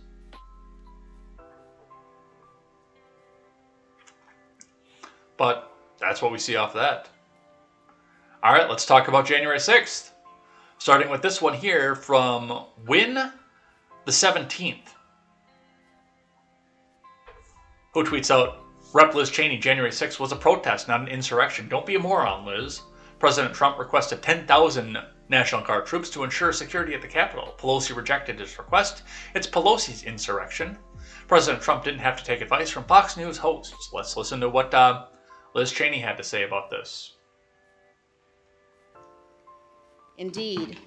But that's what we see off that. All right, let's talk about January 6th. Starting with this one here from Win the 17th, who tweets out, "Rep. Liz Cheney, January 6th was a protest, not an insurrection. Don't be a moron, Liz. President Trump requested 10,000 National Guard troops to ensure security at the Capitol. Pelosi rejected his request. It's Pelosi's insurrection. President Trump didn't have to take advice from Fox News hosts." Let's listen to what Liz Cheney had to say about this. Indeed,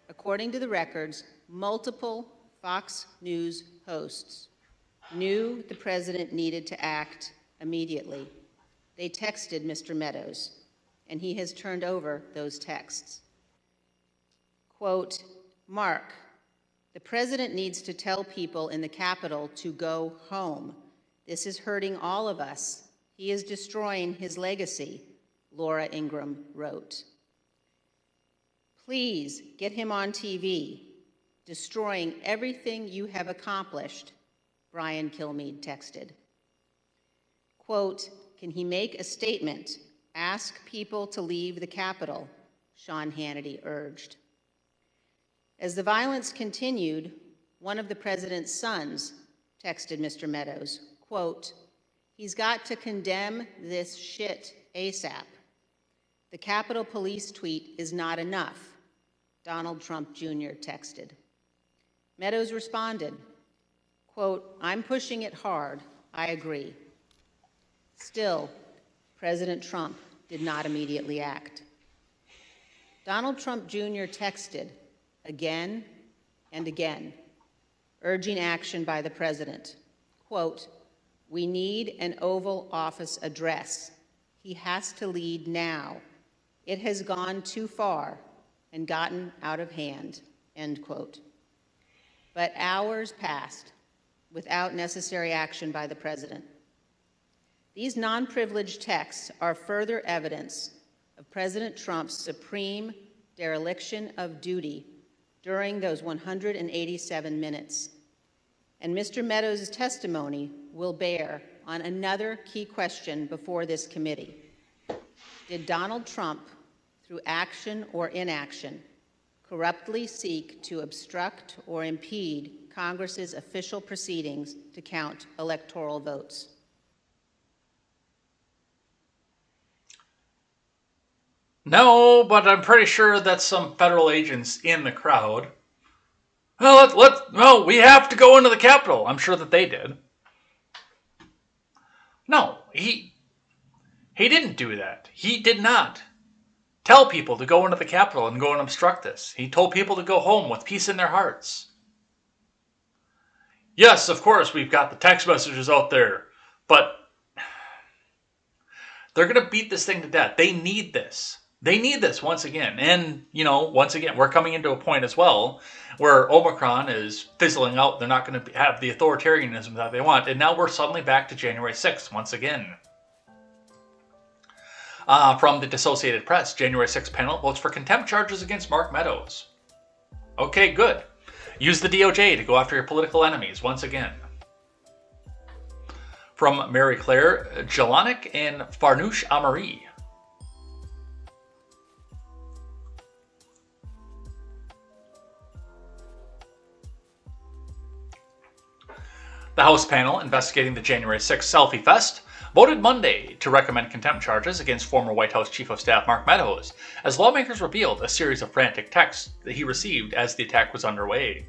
according to the records, multiple Fox News hosts knew the president needed to act immediately. They texted Mr. Meadows, and he has turned over those texts. Quote, "Mark, the president needs to tell people in the Capitol to go home. This is hurting all of us. He is destroying his legacy," Laura Ingraham wrote. "Please get him on TV, destroying everything you have accomplished," Brian Kilmeade texted. Quote, "Can he make a statement? Ask people to leave the Capitol," Sean Hannity urged. As the violence continued, one of the president's sons texted Mr. Meadows, quote, "He's got to condemn this shit ASAP. The Capitol Police tweet is not enough," Donald Trump Jr. texted. Meadows responded, quote, "I'm pushing it hard. I agree." Still, President Trump did not immediately act. Donald Trump Jr. texted again and again, urging action by the president. Quote, "We need an Oval Office address. He has to lead now. It has gone too far and gotten out of hand," end quote. But hours passed without necessary action by the president. These non-privileged texts are further evidence of President Trump's supreme dereliction of duty during those 187 minutes. And Mr. Meadows' testimony will bear on another key question before this committee. Did Donald Trump, through action or inaction, corruptly seek to obstruct or impede Congress's official proceedings to count electoral votes? No, but I'm pretty sure that some federal agents in the crowd, well, we have to go into the Capitol. I'm sure that they did. No, he He didn't do that. He did not tell people to go into the Capitol and go and obstruct this. He told people to go home with peace in their hearts. Yes, of course, we've got the text messages out there, but they're going to beat this thing to death. They need this. They need this once again. And, once again, we're coming into a point as well where Omicron is fizzling out. They're not going to have the authoritarianism that they want. And now we're suddenly back to January 6th once again. From the Dissociated Press, January 6th panel votes for contempt charges against Mark Meadows. Okay, good. Use the DOJ to go after your political enemies once again. From Mary Claire Jelinek and Farnoosh Amari. The House panel investigating the January 6th Selfie Fest voted Monday to recommend contempt charges against former White House Chief of Staff Mark Meadows, as lawmakers revealed a series of frantic texts that he received as the attack was underway.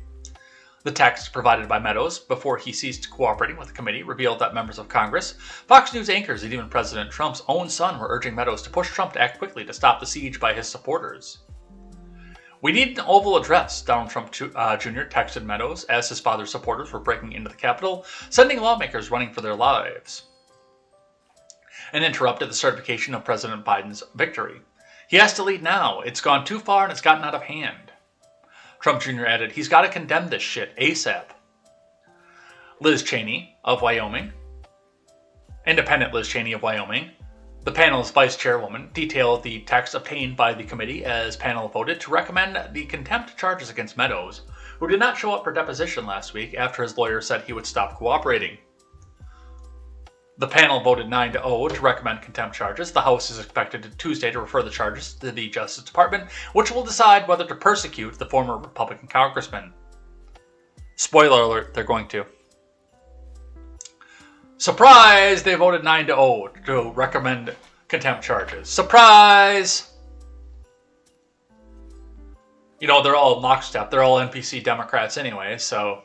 The text provided by Meadows before he ceased cooperating with the committee revealed that members of Congress, Fox News anchors, and even President Trump's own son were urging Meadows to push Trump to act quickly to stop the siege by his supporters. We need an Oval Address, Donald Trump Jr. texted Meadows as his father's supporters were breaking into the Capitol, sending lawmakers running for their lives, and interrupted the certification of President Biden's victory. He has to lead now. It's gone too far and it's gotten out of hand. Trump Jr. added, he's got to condemn this shit ASAP. Liz Cheney of Wyoming, independent Liz Cheney of Wyoming, the panel's vice chairwoman, detailed the text obtained by the committee as panel voted to recommend the contempt charges against Meadows, who did not show up for deposition last week after his lawyer said he would stop cooperating. The panel voted 9-0 to recommend contempt charges. The House is expected Tuesday to refer the charges to the Justice Department, which will decide whether to persecute the former Republican congressman. Spoiler alert, they're going to. Surprise! They voted 9-0 to recommend contempt charges. Surprise! They're all lockstep. They're all NPC Democrats anyway, so...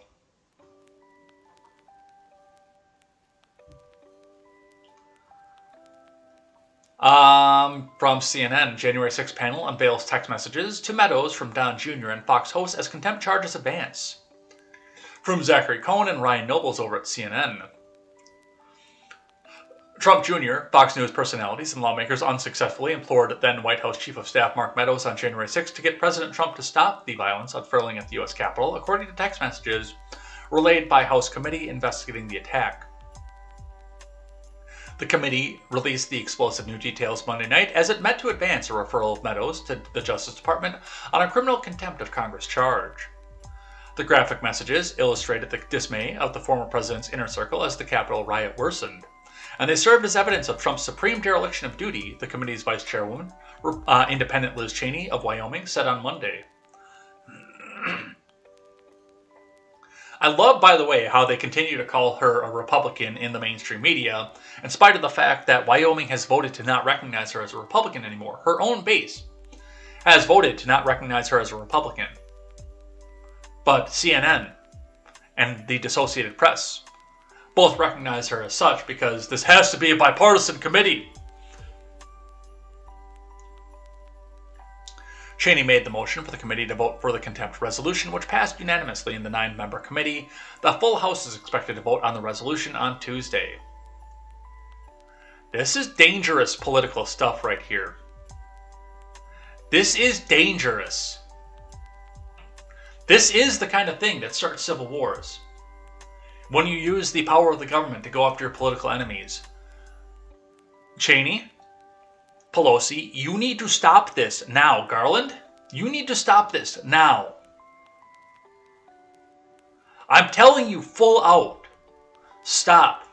From CNN, January 6th panel unveils text messages to Meadows from Don Jr. and Fox hosts as contempt charges advance. From Zachary Cohn and Ryan Nobles over at CNN. Trump Jr., Fox News personalities, and lawmakers unsuccessfully implored then White House Chief of Staff Mark Meadows on January 6th to get President Trump to stop the violence unfurling at the U.S. Capitol, according to text messages relayed by House committee investigating the attack. The committee released the explosive new details Monday night as it met to advance a referral of Meadows to the Justice Department on a criminal contempt of Congress charge. The graphic messages illustrated the dismay of the former president's inner circle as the Capitol riot worsened, and they served as evidence of Trump's supreme dereliction of duty, the committee's vice chairwoman, independent Liz Cheney of Wyoming, said on Monday. I love, by the way, how they continue to call her a Republican in the mainstream media, in spite of the fact that Wyoming has voted to not recognize her as a Republican anymore. Her own base has voted to not recognize her as a Republican. But CNN and the Dissociated Press both recognize her as such because this has to be a bipartisan committee. Cheney made the motion for the committee to vote for the contempt resolution, which passed unanimously in the 9-member committee. The full House is expected to vote on the resolution on Tuesday. This is dangerous political stuff right here. This is dangerous. This is the kind of thing that starts civil wars. When you use the power of the government to go after your political enemies. Cheney, Pelosi, you need to stop this now. Garland, you need to stop this now. I'm telling you full out. Stop.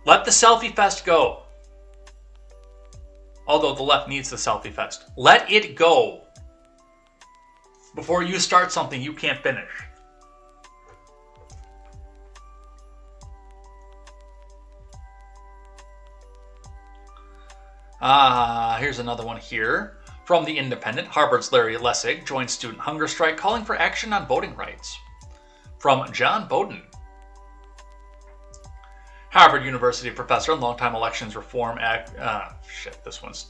Let the selfie fest go. Although the left needs the selfie fest. Let it go. Before you start something you can't finish. Here's another one here. From The Independent, Harvard's Larry Lessig joins student hunger strike calling for action on voting rights. From John Bowden. Harvard University professor and longtime elections reform this one's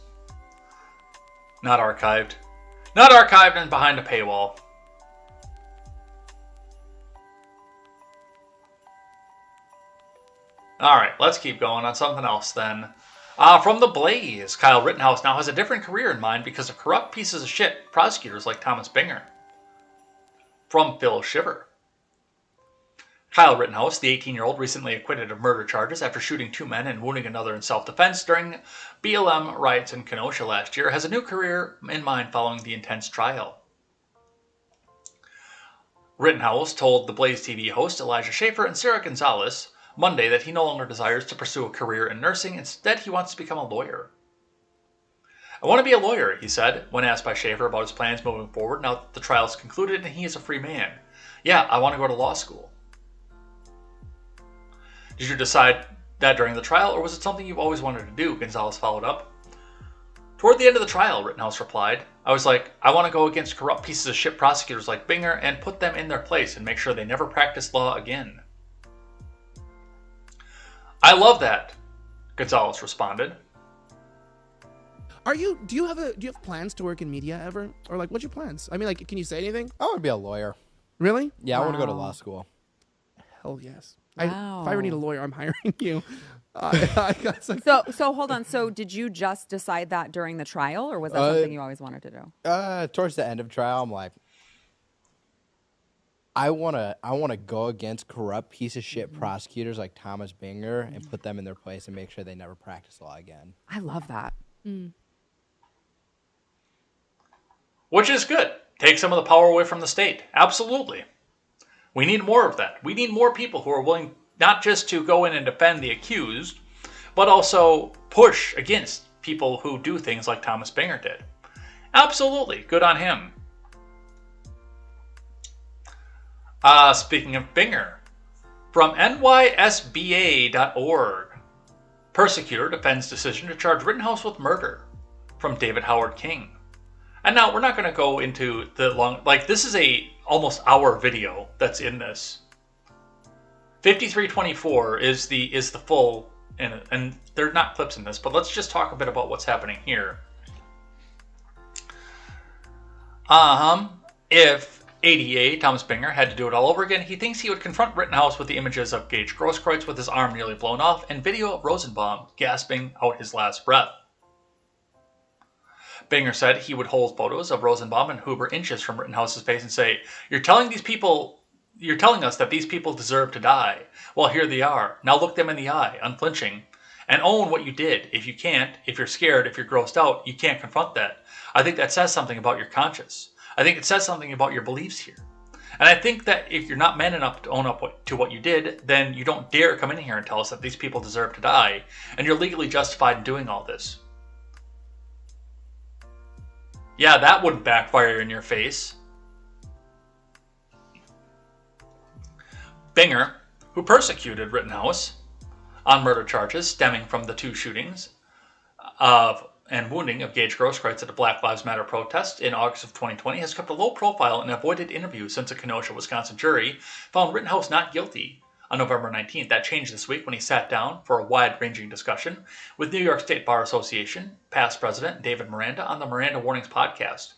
not archived. Not archived and behind a paywall. All right, let's keep going on something else then. From The Blaze, Kyle Rittenhouse now has a different career in mind because of corrupt pieces of shit prosecutors like Thomas Binger. From Phil Shiver. Kyle Rittenhouse, the 18-year-old recently acquitted of murder charges after shooting 2 men and wounding another in self-defense during BLM riots in Kenosha last year, has a new career in mind following the intense trial. Rittenhouse told The Blaze TV host Elijah Schaefer and Sarah Gonzalez Monday that he no longer desires to pursue a career in nursing. Instead, he wants to become a lawyer. I want to be a lawyer, he said, when asked by Schaefer about his plans moving forward now that the trial's concluded and he is a free man. Yeah, I want to go to law school. Did you decide that during the trial, or was it something you've always wanted to do? Gonzalez followed up. Toward the end of the trial, Rittenhouse replied, I was like, I want to go against corrupt pieces of shit prosecutors like Binger and put them in their place and make sure they never practice law again. I love that, Gonzalez responded. Do you have plans to work in media ever? Or like, what's your plans? I mean, like, can you say anything? I want to be a lawyer. Really? Yeah, I want to go to law school. Hell yes. Wow. If I ever need a lawyer, I'm hiring you. So hold on. So did you just decide that during the trial, or was that something you always wanted to do? Towards the end of trial, I'm like, I wanna go against corrupt piece of shit prosecutors like Thomas Binger and put them in their place and make sure they never practice law again. I love that. Which is good. Take some of the power away from the state. Absolutely. We need more of that. We need more people who are willing not just to go in and defend the accused, but also push against people who do things like Thomas Binger did. Absolutely. Good on him. Speaking of Binger, from nysba.org, persecutor defends decision to charge Rittenhouse with murder. From David Howard King. And now we're not going to go into the long, this is a almost hour video that's in this. 5324 is the full, and there are not clips in this, but let's just talk a bit about what's happening here. If ADA, Thomas Binger, had to do it all over again, he thinks he would confront Rittenhouse with the images of Gage Grosskreutz with his arm nearly blown off and video of Rosenbaum gasping out his last breath. Binger said he would hold photos of Rosenbaum and Huber inches from Rittenhouse's face and say, You're telling us that these people deserve to die. Well, here they are. Now look them in the eye, unflinching, and own what you did. If you can't, if you're scared, if you're grossed out, you can't confront that. I think that says something about your conscience. I think it says something about your beliefs here. And I think that if you're not man enough to own up to what you did, then you don't dare come in here and tell us that these people deserve to die, and you're legally justified in doing all this. Yeah, that wouldn't backfire in your face. Binger, who persecuted Rittenhouse on murder charges stemming from the 2 shootings and wounding of Gage Grosskreutz at a Black Lives Matter protest in August of 2020, has kept a low profile and avoided interviews since a Kenosha, Wisconsin jury found Rittenhouse not guilty on November 19th. That changed this week when he sat down for a wide-ranging discussion with New York State Bar Association past president David Miranda on the Miranda Warnings podcast.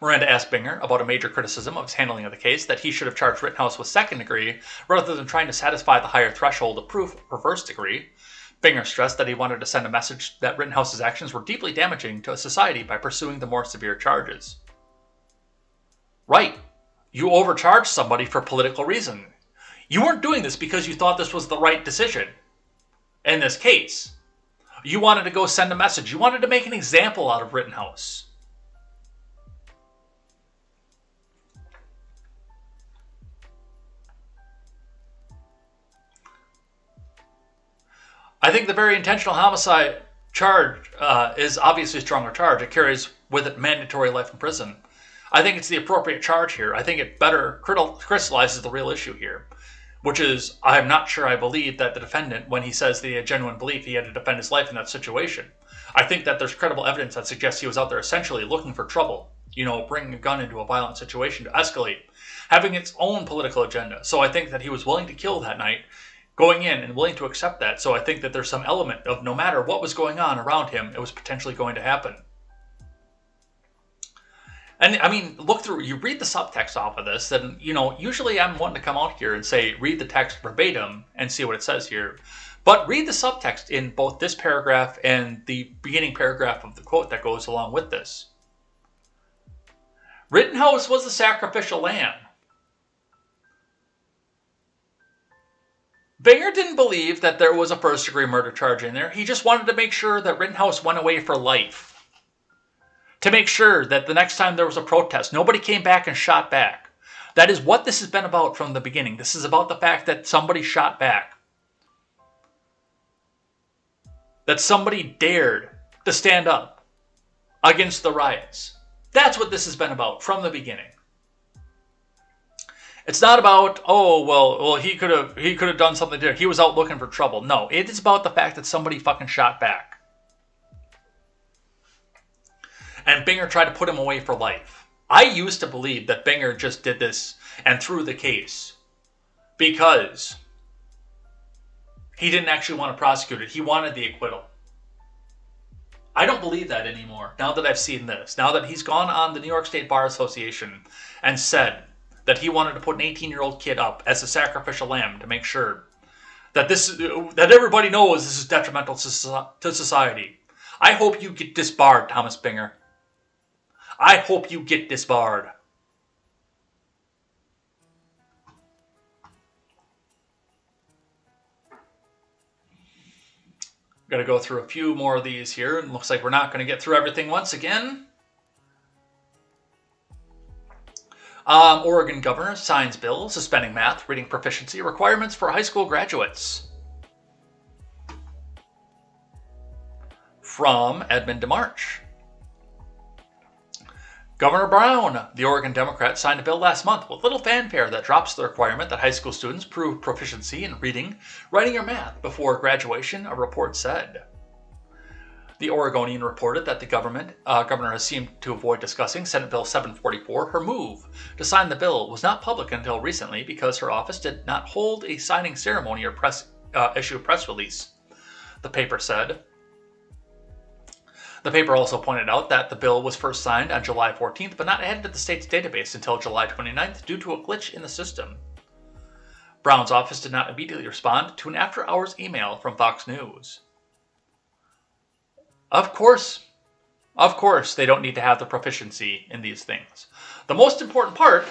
Miranda asked Binger about a major criticism of his handling of the case, that he should have charged Rittenhouse with second degree rather than trying to satisfy the higher threshold of proof for first degree. Binger stressed that he wanted to send a message that Rittenhouse's actions were deeply damaging to society by pursuing the more severe charges. Right. You overcharged somebody for political reason. You weren't doing this because you thought this was the right decision. In this case, you wanted to go send a message. You wanted to make an example out of Rittenhouse. I think the very intentional homicide charge is obviously a stronger charge. It carries with it mandatory life in prison. I think it's the appropriate charge here. I think it better crystallizes the real issue here, which is I'm not sure I believe that the defendant, when he says that he had genuine belief he had to defend his life in that situation. I think that there's credible evidence that suggests he was out there essentially looking for trouble, bring a gun into a violent situation to escalate, having its own political agenda. So I think that he was willing to kill that night, going in and willing to accept that. So I think that there's some element of no matter what was going on around him, it was potentially going to happen. And I mean, look through, you read the subtext off of this, and usually I'm wanting to come out here and say, read the text verbatim and see what it says here. But read the subtext in both this paragraph and the beginning paragraph of the quote that goes along with this. Rittenhouse was the sacrificial lamb. Binger didn't believe that there was a first-degree murder charge in there. He just wanted to make sure that Rittenhouse went away for life. To make sure that the next time there was a protest, nobody came back and shot back. That is what this has been about from the beginning. This is about the fact that somebody shot back. That somebody dared to stand up against the riots. That's what this has been about from the beginning. It's not about, he could have done something different. He was out looking for trouble. No, it is about the fact that somebody fucking shot back. And Binger tried to put him away for life. I used to believe that Binger just did this and threw the case because he didn't actually want to prosecute it. He wanted the acquittal. I don't believe that anymore now that I've seen this. Now that he's gone on the New York State Bar Association and said that he wanted to put an 18-year-old kid up as a sacrificial lamb to make sure that that everybody knows this is detrimental to society. I hope you get disbarred, Thomas Binger. I hope you get disbarred. Got to go through a few more of these here. It looks like we're not going to get through everything once again. Oregon governor signs bill suspending math reading proficiency requirements for high school graduates. From Edmund DeMarch. Governor Brown, the Oregon Democrat, signed a bill last month with little fanfare that drops the requirement that high school students prove proficiency in reading, writing, or math before graduation, a report said. The Oregonian reported that the governor has seemed to avoid discussing Senate Bill 744. Her move to sign the bill was not public until recently because her office did not hold a signing ceremony or issue a press release, the paper said. The paper also pointed out that the bill was first signed on July 14th, but not added to the state's database until July 29th due to a glitch in the system. Brown's office did not immediately respond to an after-hours email from Fox News. Of course, they don't need to have the proficiency in these things. The most important part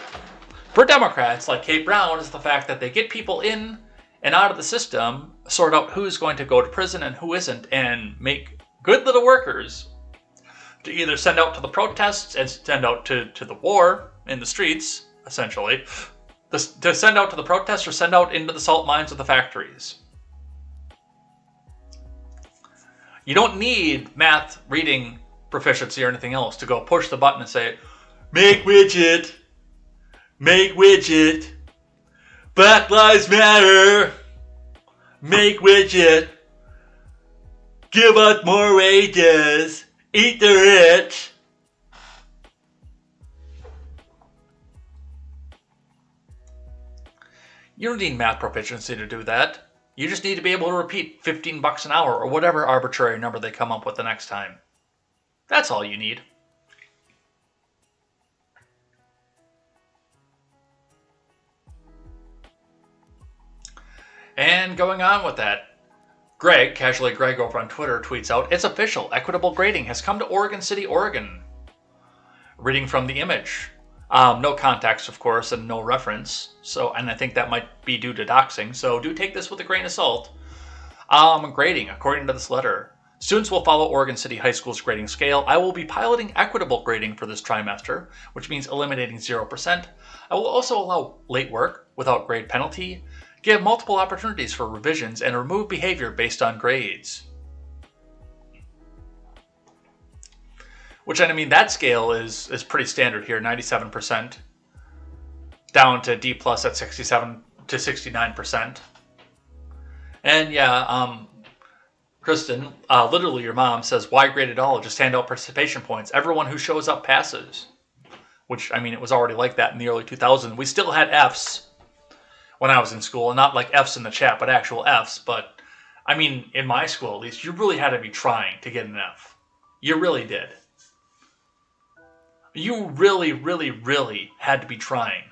for Democrats like Kate Brown is the fact that they get people in and out of the system, sort out who's going to go to prison and who isn't, and make good little workers to either send out to the protests and send out to the war in the streets, essentially, to send out to the protests or send out into the salt mines or the factories. You don't need math, reading proficiency or anything else to go push the button and say, make widget, Black Lives Matter, make widget. Give us more wages. Eat the rich. You don't need math proficiency to do that. You just need to be able to repeat $15 an hour or whatever arbitrary number they come up with the next time. That's all you need. And going on with that, Greg, casually Greg over on Twitter, tweets out, "It's official. Equitable grading has come to Oregon City, Oregon." Reading from the image. No context, of course, and no reference. And I think that might be due to doxing. So do take this with a grain of salt. Grading, according to this letter. Students will follow Oregon City High School's grading scale. I will be piloting equitable grading for this trimester, which means eliminating 0%. I will also allow late work without grade penalty, give multiple opportunities for revisions, and remove behavior based on grades. Which, I mean, that scale is pretty standard here, 97%, down to D plus at 67 to 69%. And yeah, Kristen, literally your mom says, why grade at all? Just hand out participation points. Everyone who shows up passes. which, I mean, it was already like that in the early 2000s. We still had Fs when I was in school, and not like Fs in the chat, but actual Fs. But, I mean, in my school at least, you really had to be trying to get an F. You really did. You really, really, really had to be trying.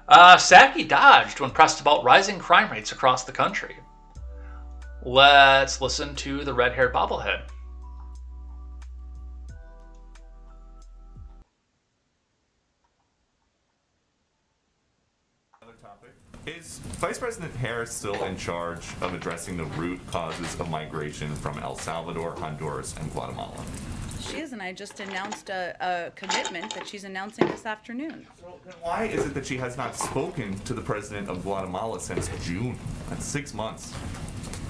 Psaki dodged when pressed about rising crime rates across the country. Let's listen to the red-haired bobblehead. Another topic. Is Vice President Harris still in charge of addressing the root causes of migration from El Salvador, Honduras, and Guatemala? She is, and I just announced a commitment that she's announcing this afternoon. So then why is it that she has not spoken to the president of Guatemala since June? That's 6 months.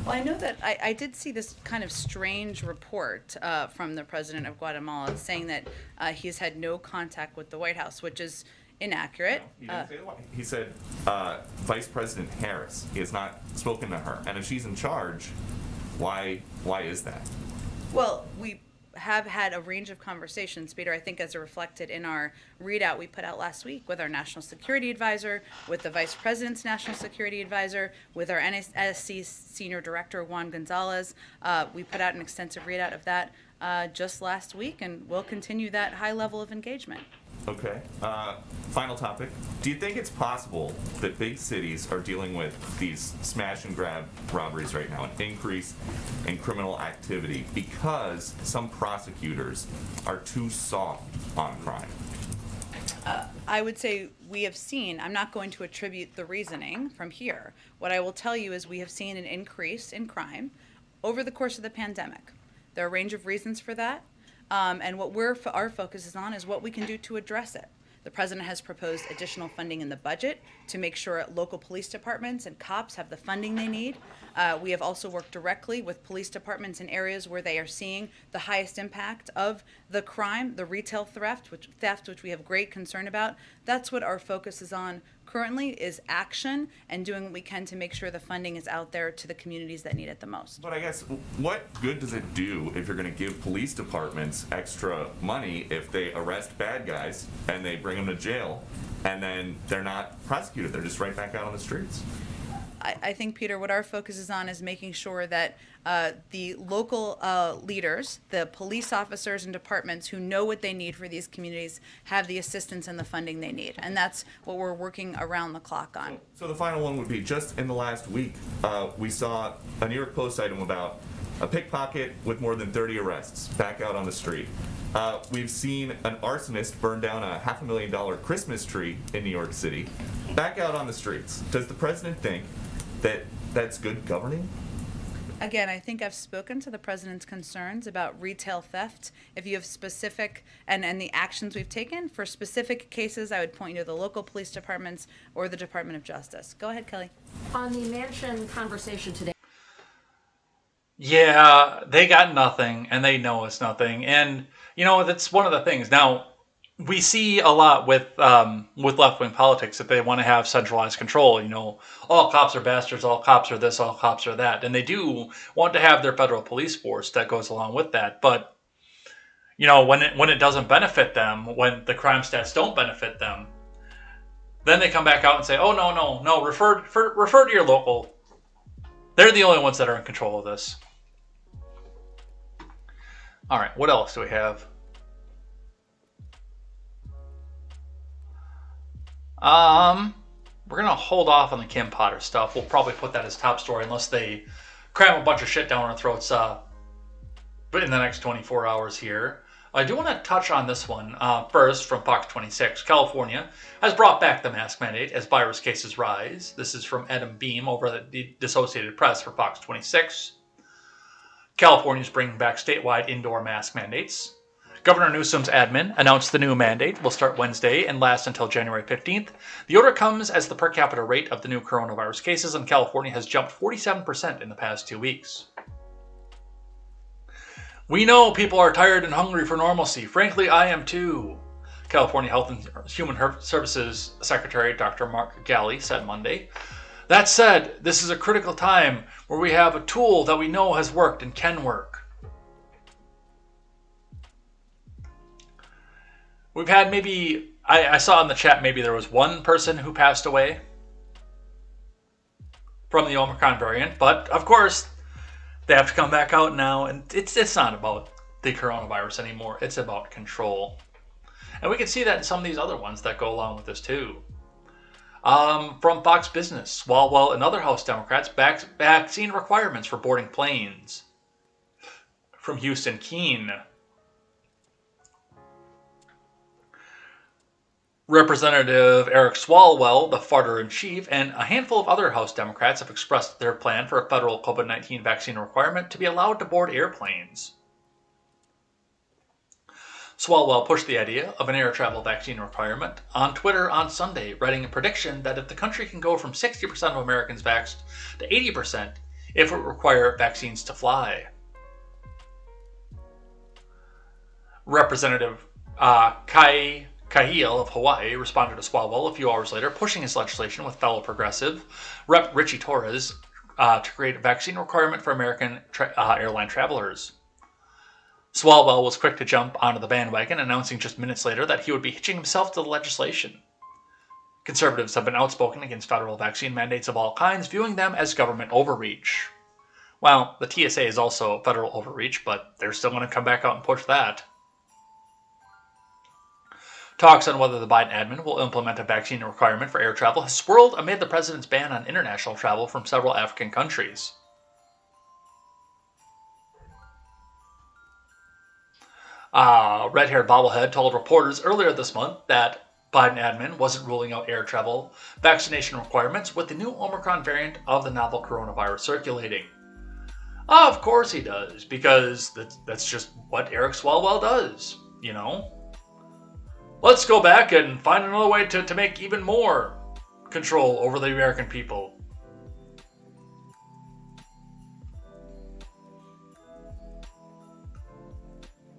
Well, I know that I did see this kind of strange report from the president of Guatemala saying that he's had no contact with the White House, which is inaccurate. He didn't say why. He said Vice President Harris. He has not spoken to her. And if she's in charge, why is that? Well, we have had a range of conversations, Peter, I think as reflected in our readout we put out last week with our National Security Advisor, with the Vice President's National Security Advisor, with our NSC Senior Director, Juan Gonzalez. We put out an extensive readout of that just last week, and we'll continue that high level of engagement. Okay. Final topic. Do you think it's possible that big cities are dealing with these smash and grab robberies right now, an increase in criminal activity because some prosecutors are too soft on crime? I would say we have seen, I'm not going to attribute the reasoning from here. What I will tell you is we have seen an increase in crime over the course of the pandemic. There are a range of reasons for that. And what our focus is on is what we can do to address it. The president has proposed additional funding in the budget to make sure local police departments and cops have the funding they need. We have also worked directly with police departments in areas where they are seeing the highest impact of the crime, the retail theft, which we have great concern about. That's what our focus is on currently, is action and doing what we can to make sure the funding is out there to the communities that need it the most. But I guess, what good does it do if you're going to give police departments extra money if they arrest bad guys and they bring them to jail and then they're not prosecuted? They're just right back out on the streets. I think, Peter, what our focus is on is making sure that the local leaders, the police officers and departments who know what they need for these communities have the assistance and the funding they need. And that's what we're working around the clock on. So the final one would be, just in the last week, we saw a New York Post item about a pickpocket with more than 30 arrests back out on the street. We've seen an arsonist burn down a $500,000 Christmas tree in New York City back out on the streets. Does the president think that that's good governing? Again, I think I've spoken to the president's concerns about retail theft. If you have specific, and the actions we've taken for specific cases, I would point you to the local police departments or the Department of Justice. Go ahead, Kelly. On the Manchin conversation today. Yeah, they got nothing, and they know it's nothing. And, you know, that's one of the things. Now, we see a lot with left-wing politics that they want to have centralized control. You know, all cops are bastards, all cops are this, all cops are that. And they do want to have their federal police force that goes along with that. But, you know, when it doesn't benefit them, when the crime stats don't benefit them, then they come back out and say, oh, no, refer to your local. They're the only ones that are in control of this. All right, what else do we have? We're gonna hold off on the Kim Potter stuff. We'll probably put that as top story unless they cram a bunch of shit down our throats but in the next 24 hours here. I do want to touch on this one first from Fox 26. California has brought back the mask mandate as virus cases rise. This is from Adam Beam over at the Associated Press for Fox 26. California is bringing back statewide indoor mask mandates. Governor Newsom's admin announced the new mandate will start Wednesday and last until January 15th. The order comes as the per capita rate of the new coronavirus cases in California has jumped 47% in the past 2 weeks. We know people are tired and hungry for normalcy. Frankly, I am too. California Health and Human Services Secretary Dr. Mark Ghaly said Monday. That said, this is a critical time where we have a tool that we know has worked and can work. We've had maybe, I saw in the chat maybe there was one person who passed away from the Omicron variant, but of course they have to come back out now, and it's not about the coronavirus anymore, it's about control. And we can see that in some of these other ones that go along with this too. From Fox Business, Swalwell and other House Democrats back vaccine requirements for boarding planes. From Houston, Keene. Representative Eric Swalwell, the farter-in-chief, and a handful of other House Democrats have expressed their plan for a federal COVID-19 vaccine requirement to be allowed to board airplanes. Swalwell pushed the idea of an air travel vaccine requirement on Twitter on Sunday, writing a prediction that if the country can go from 60% of Americans vaxxed to 80%, it would require vaccines to fly. Representative Cahill of Hawaii responded to Swalwell a few hours later, pushing his legislation with fellow progressive Rep. Richie Torres to create a vaccine requirement for American airline travelers. Swalwell was quick to jump onto the bandwagon, announcing just minutes later that he would be hitching himself to the legislation. Conservatives have been outspoken against federal vaccine mandates of all kinds, viewing them as government overreach. Well, the TSA is also federal overreach, but they're still going to come back out and push that. Talks on whether the Biden admin will implement a vaccine requirement for air travel has swirled amid the president's ban on international travel from several African countries. Red-haired bobblehead told reporters earlier this month that Biden admin wasn't ruling out air travel vaccination requirements with the new Omicron variant of the novel coronavirus circulating. Of course he does, because that's just what Eric Swalwell does, you know? Let's go back and find another way to make even more control over the American people.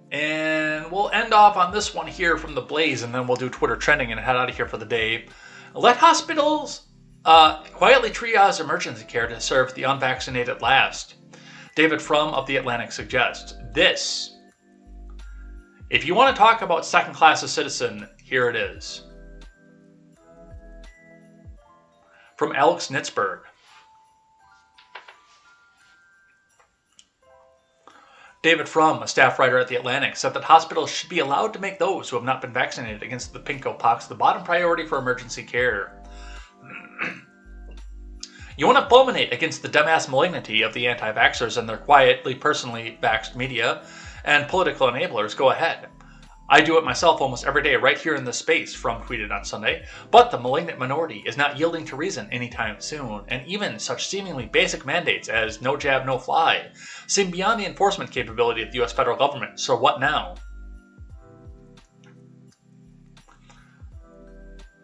And we'll end off on this one here from The Blaze, and then we'll do Twitter trending and head out of here for the day. Let hospitals quietly triage emergency care to serve the unvaccinated last. David Frum of The Atlantic suggests this. If you want to talk about second-class citizen, here it is. From Alex Nitzberg. David Frum, a staff writer at The Atlantic, said that hospitals should be allowed to make those who have not been vaccinated against the pinko pox the bottom priority for emergency care. You want to fulminate against the dumbass malignity of the anti-vaxxers and their quietly, personally vaxxed media and political enablers, go ahead. I do it myself almost every day right here in this space, Frum tweeted on Sunday, but the malignant minority is not yielding to reason anytime soon, and even such seemingly basic mandates as no jab, no fly seem beyond the enforcement capability of the US federal government, so what now?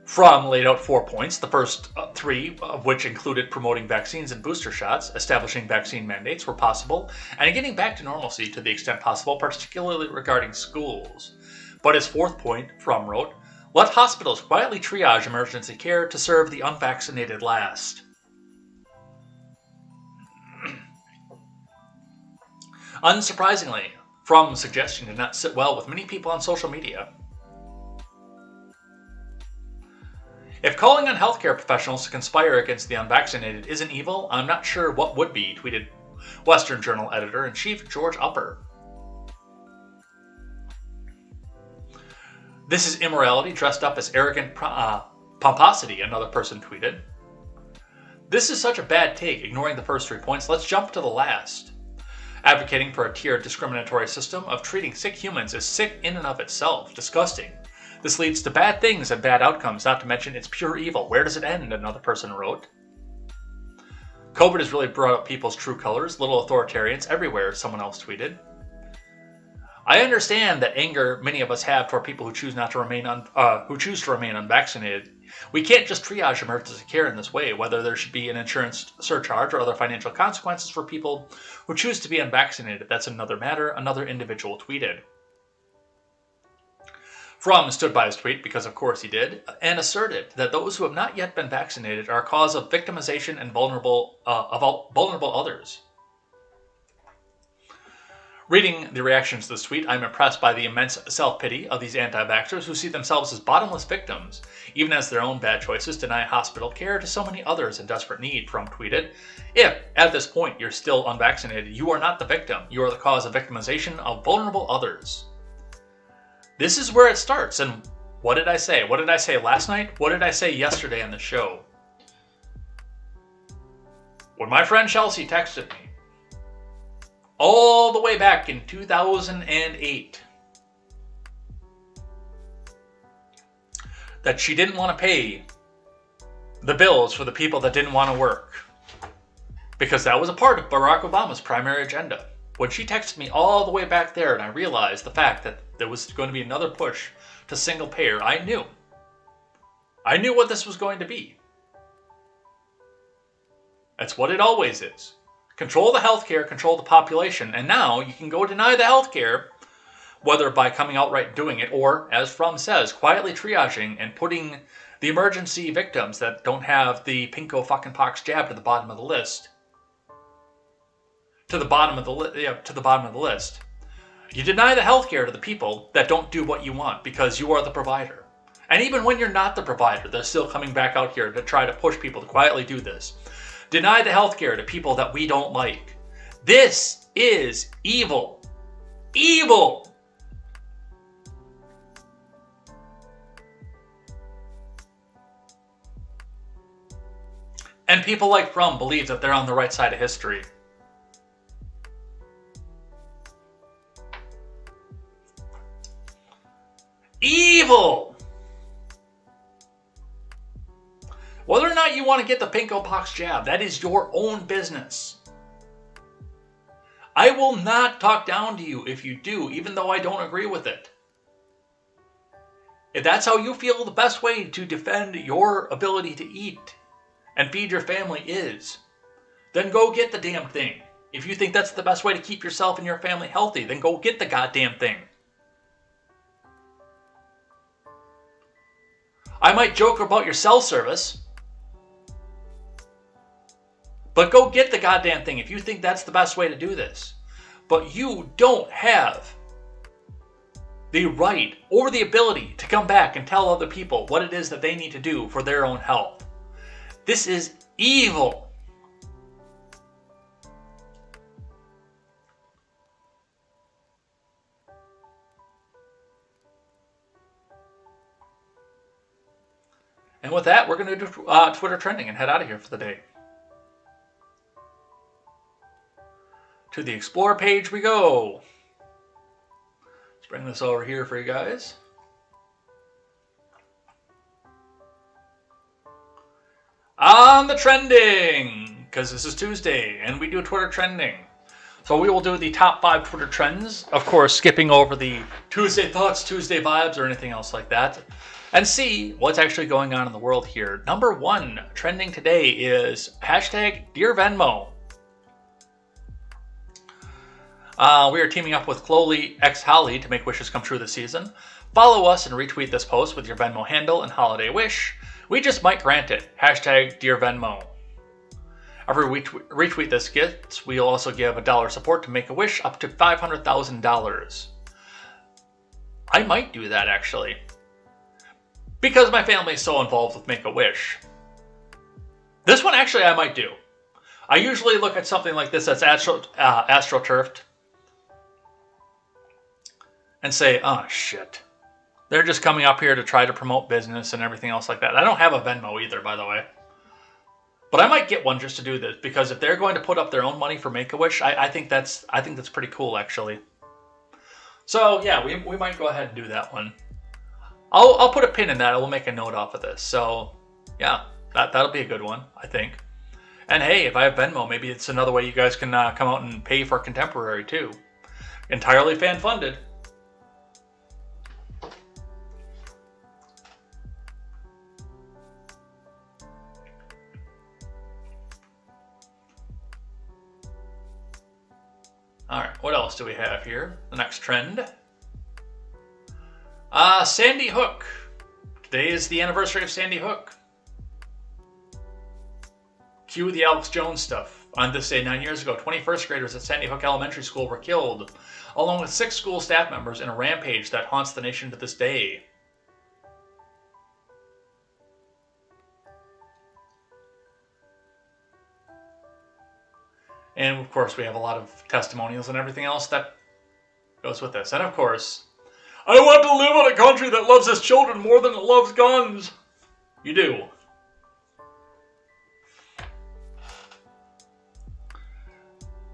Frum laid out 4 points, the first 3 of which included promoting vaccines and booster shots, establishing vaccine mandates where possible, and getting back to normalcy to the extent possible, particularly regarding schools. But his 4th point, Frum wrote, let hospitals quietly triage emergency care to serve the unvaccinated last. Unsurprisingly, Frum's suggestion did not sit well with many people on social media. If calling on healthcare professionals to conspire against the unvaccinated isn't evil, I'm not sure what would be, tweeted Western Journal editor-in-chief George Upper. This is immorality dressed up as arrogant pomposity, another person tweeted. This is such a bad take, ignoring the first 3 points. Let's jump to the last. Advocating for a tiered discriminatory system of treating sick humans is sick in and of itself. Disgusting. This leads to bad things and bad outcomes, not to mention it's pure evil. Where does it end? Another person wrote. COVID has really brought up people's true colors, little authoritarians everywhere, someone else tweeted. I understand that anger many of us have toward people who choose to remain unvaccinated. We can't just triage emergency care in this way, whether there should be an insurance surcharge or other financial consequences for people who choose to be unvaccinated. That's another matter, another individual tweeted. Fromm stood by his tweet, because of course he did, and asserted that those who have not yet been vaccinated are a cause of victimization and vulnerable others. Reading the reactions to this tweet, I'm impressed by the immense self-pity of these anti-vaxxers who see themselves as bottomless victims, even as their own bad choices deny hospital care to so many others in desperate need, Fromm tweeted. If, at this point, you're still unvaccinated, you are not the victim. You are the cause of victimization of vulnerable others. This is where it starts, and what did I say? What did I say last night? What did I say yesterday on the show? When my friend Chelsea texted me, all the way back in 2008, that she didn't want to pay the bills for the people that didn't want to work, because that was a part of Barack Obama's primary agenda. When she texted me all the way back there and I realized the fact that there was going to be another push to single payer, I knew what this was going to be. That's what it always is. Control the healthcare, control the population, and now you can go deny the healthcare, whether by coming outright doing it, or, as Fromm says, quietly triaging and putting the emergency victims that don't have the pinko fucking pox jab to the bottom of the list. To the bottom of the list. You deny the healthcare to the people that don't do what you want because you are the provider. And even when you're not the provider, they're still coming back out here to try to push people to quietly do this. Deny the healthcare to people that we don't like. This is evil. Evil! And people like Fromm believe that they're on the right side of history. Evil! Whether or not you want to get the pinko pox jab, that is your own business. I will not talk down to you if you do, even though I don't agree with it. If that's how you feel the best way to defend your ability to eat and feed your family is, then go get the damn thing. If you think that's the best way to keep yourself and your family healthy, then go get the goddamn thing. I might joke about your cell service, but go get the goddamn thing if you think that's the best way to do this. But you don't have the right or the ability to come back and tell other people what it is that they need to do for their own health. This is evil. And with that, we're going to do Twitter trending and head out of here for the day. To the Explore page we go. Let's bring this over here for you guys. On the trending, because this is Tuesday and we do Twitter trending. So we will do the top 5 Twitter trends, of course, skipping over the Tuesday thoughts, Tuesday vibes, or anything else like that, and see what's actually going on in the world here. Number 1 trending today is hashtag Dear Venmo. We are teaming up with Chloe x Holly to make wishes come true this season. Follow us and retweet this post with your Venmo handle and holiday wish. We just might grant it. Hashtag Dear Venmo. After we retweet this gift, we'll also give $1 support to Make-A-Wish up to $500,000. I might do that, actually, because my family is so involved with Make-A-Wish. This one, actually, I might do. I usually look at something like this that's astroturfed and say, oh, shit. They're just coming up here to try to promote business and everything else like that. I don't have a Venmo either, by the way. But I might get one just to do this, because if they're going to put up their own money for Make-A-Wish, I think that's pretty cool, actually. So yeah, we might go ahead and do that one. I'll put a pin in that. I will make a note off of this. So yeah, that'll be a good one, I think. And hey, if I have Venmo, maybe it's another way you guys can come out and pay for Contemporary too. Entirely fan funded. All right, what else do we have here? The next trend. Sandy Hook. Today is the anniversary of Sandy Hook. Cue the Alex Jones stuff. On this day 9 years ago, 20 first graders at Sandy Hook Elementary School were killed, along with 6 school staff members in a rampage that haunts the nation to this day. And of course, we have a lot of testimonials and everything else that goes with this. And of course, I want to live in a country that loves its children more than it loves guns. You do.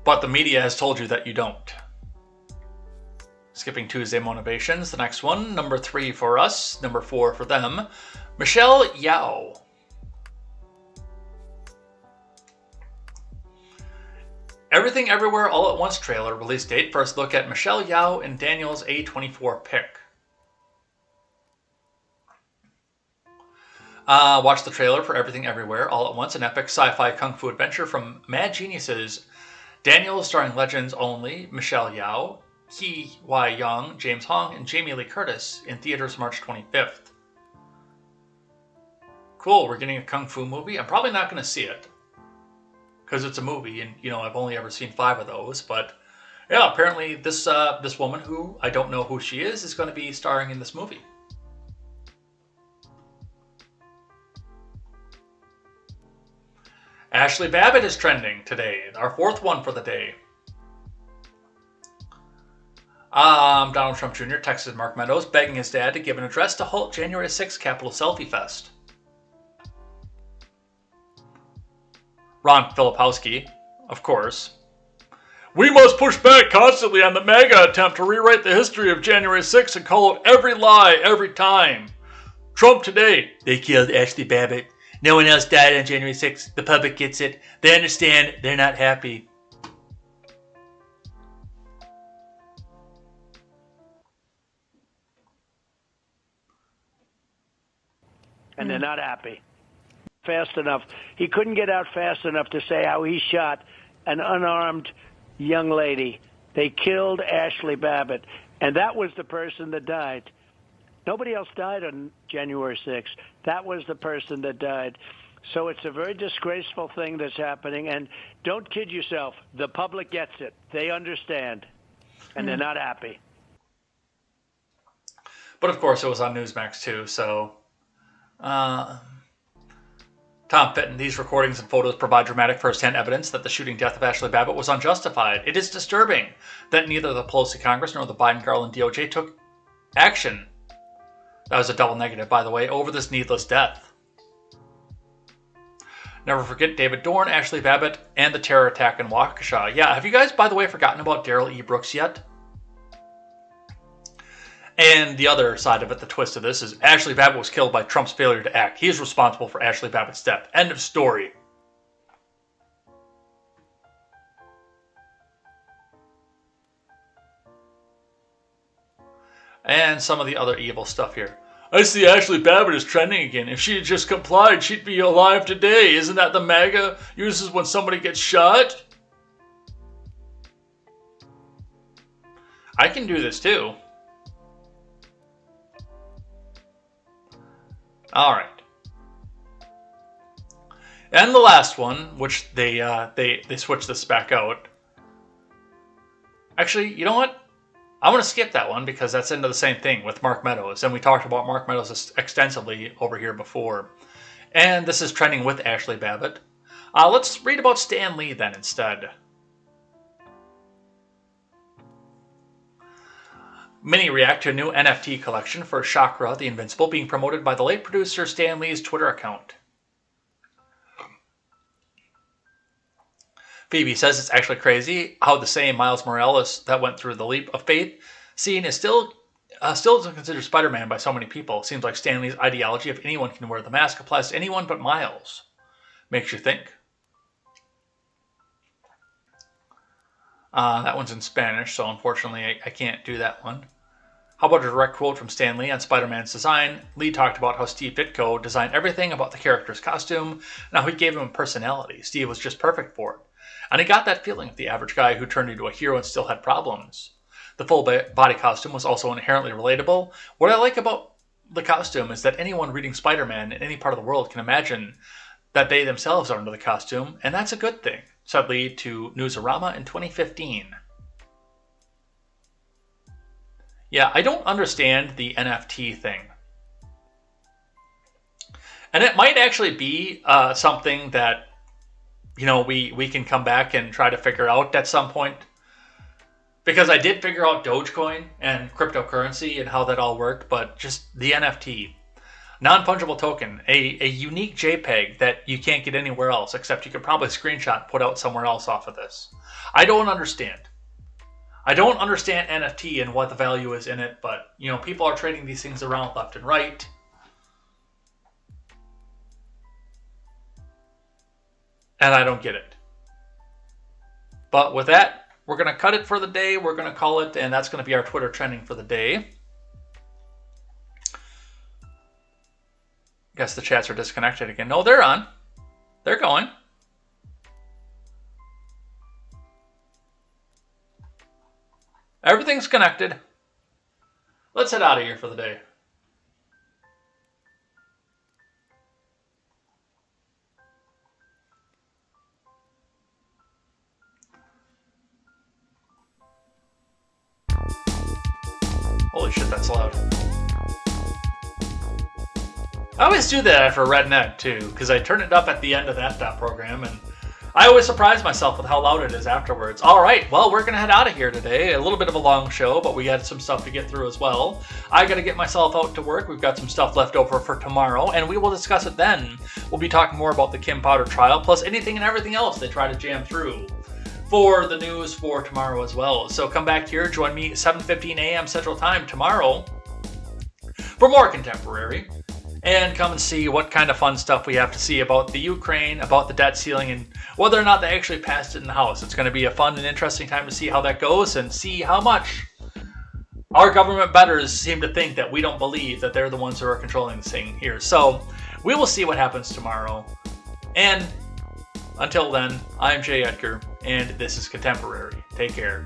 But the media has told you that you don't. Skipping Tuesday motivations, the next one, number 3 for us, number 4 for them. Michelle Yao. Everything Everywhere All at Once trailer release date. First look at Michelle Yao and Daniel's A24 pick. Watch the trailer for Everything Everywhere All at Once, an epic sci-fi kung fu adventure from Mad Geniuses. Daniel, starring legends only Michelle Yao, Hee Wai-young, James Hong, and Jamie Lee Curtis in theaters March 25th. Cool, we're getting a kung fu movie. I'm probably not going to see it because it's a movie, and I've only ever seen 5 of those. But yeah, apparently this woman, who I don't know who she is going to be starring in this movie. Ashley Babbitt is trending today, our 4th one for the day. Donald Trump Jr. texted Mark Meadows begging his dad to give an address to halt January 6th Capitol Selfie Fest. Ron Filipowski, of course. We must push back constantly on the MAGA attempt to rewrite the history of January 6th and call out every lie every time. Trump today. They killed Ashley Babbitt. No one else died on January 6th. The public gets it. They understand. They're not happy. And they're not happy. Fast enough. He couldn't get out fast enough to say how he shot an unarmed young lady. They killed Ashley Babbitt. And that was the person that died. Nobody else died on January 6th. That was the person that died. So it's a very disgraceful thing that's happening. And don't kid yourself. The public gets it. They understand. And they're not happy. But of course, it was on Newsmax too. So, Tom Fitton, these recordings and photos provide dramatic first-hand evidence that the shooting death of Ashley Babbitt was unjustified. It is disturbing that neither the Pelosi Congress nor the Biden-Garland DOJ took action. That was a double negative, by the way, over this needless death. Never forget David Dorn, Ashley Babbitt, and the terror attack in Waukesha. Yeah, have you guys, by the way, forgotten about Daryl E. Brooks yet? And the other side of it, the twist of this, is Ashley Babbitt was killed by Trump's failure to act. He is responsible for Ashley Babbitt's death. End of story. And some of the other evil stuff here. I see Ashley Babbitt is trending again. If she had just complied, she'd be alive today. Isn't that the MAGA uses when somebody gets shot? I can do this too. All right. And the last one, which they switched this back out. Actually, you know what? I want to skip that one because that's into the same thing with Mark Meadows. And we talked about Mark Meadows extensively over here before. And this is trending with Ashley Babbitt. Let's read about Stan Lee then instead. Many react to a new NFT collection for Chakra the Invincible being promoted by the late producer Stan Lee's Twitter account. Phoebe says it's actually crazy how the same Miles Morales that went through the leap of faith scene is still considered Spider-Man by so many people. Seems like Stan Lee's ideology of anyone can wear the mask applies to anyone but Miles. Makes you think. That one's in Spanish, so unfortunately I can't do that one. How about a direct quote from Stan Lee on Spider-Man's design? Lee talked about how Steve Ditko designed everything about the character's costume, and how he gave him a personality. Steve was just perfect for it. And he got that feeling of the average guy who turned into a hero and still had problems. The full body costume was also inherently relatable. What I like about the costume is that anyone reading Spider-Man in any part of the world can imagine that they themselves are under the costume, and that's a good thing, said Lee to Newsarama in 2015. Yeah, I don't understand the NFT thing. And it might actually be something that, we can come back and try to figure out at some point. Because I did figure out Dogecoin and cryptocurrency and how that all worked, but just the NFT. Non-fungible token, a unique JPEG that you can't get anywhere else, except you could probably screenshot and put out somewhere else off of this. I don't understand. I don't understand NFT and what the value is in it, but, people are trading these things around left and right. And I don't get it. But with that, we're going to cut it for the day. We're going to call it, and that's going to be our Twitter trending for the day. Guess the chats are disconnected again. No, they're on. They're going. Everything's connected. Let's head out of here for the day. Holy shit, that's loud. I always do that after Redneck, too, because I turn it up at the end of that program, and I always surprise myself with how loud it is afterwards. All right, well, we're going to head out of here today. A little bit of a long show, but we got some stuff to get through as well. I got to get myself out to work. We've got some stuff left over for tomorrow, and we will discuss it then. We'll be talking more about the Kim Powder trial, plus anything and everything else they try to jam through for the news for tomorrow as well. So come back here, join me 7:15 a.m. Central Time tomorrow for more Contemporary. And come and see what kind of fun stuff we have to see about the Ukraine, about the debt ceiling, and whether or not they actually passed it in the House. It's going to be a fun and interesting time to see how that goes and see how much our government betters seem to think that we don't believe that they're the ones who are controlling this thing here. So we will see what happens tomorrow. And until then, I'm Jay Edgar, and this is Contemporary. Take care.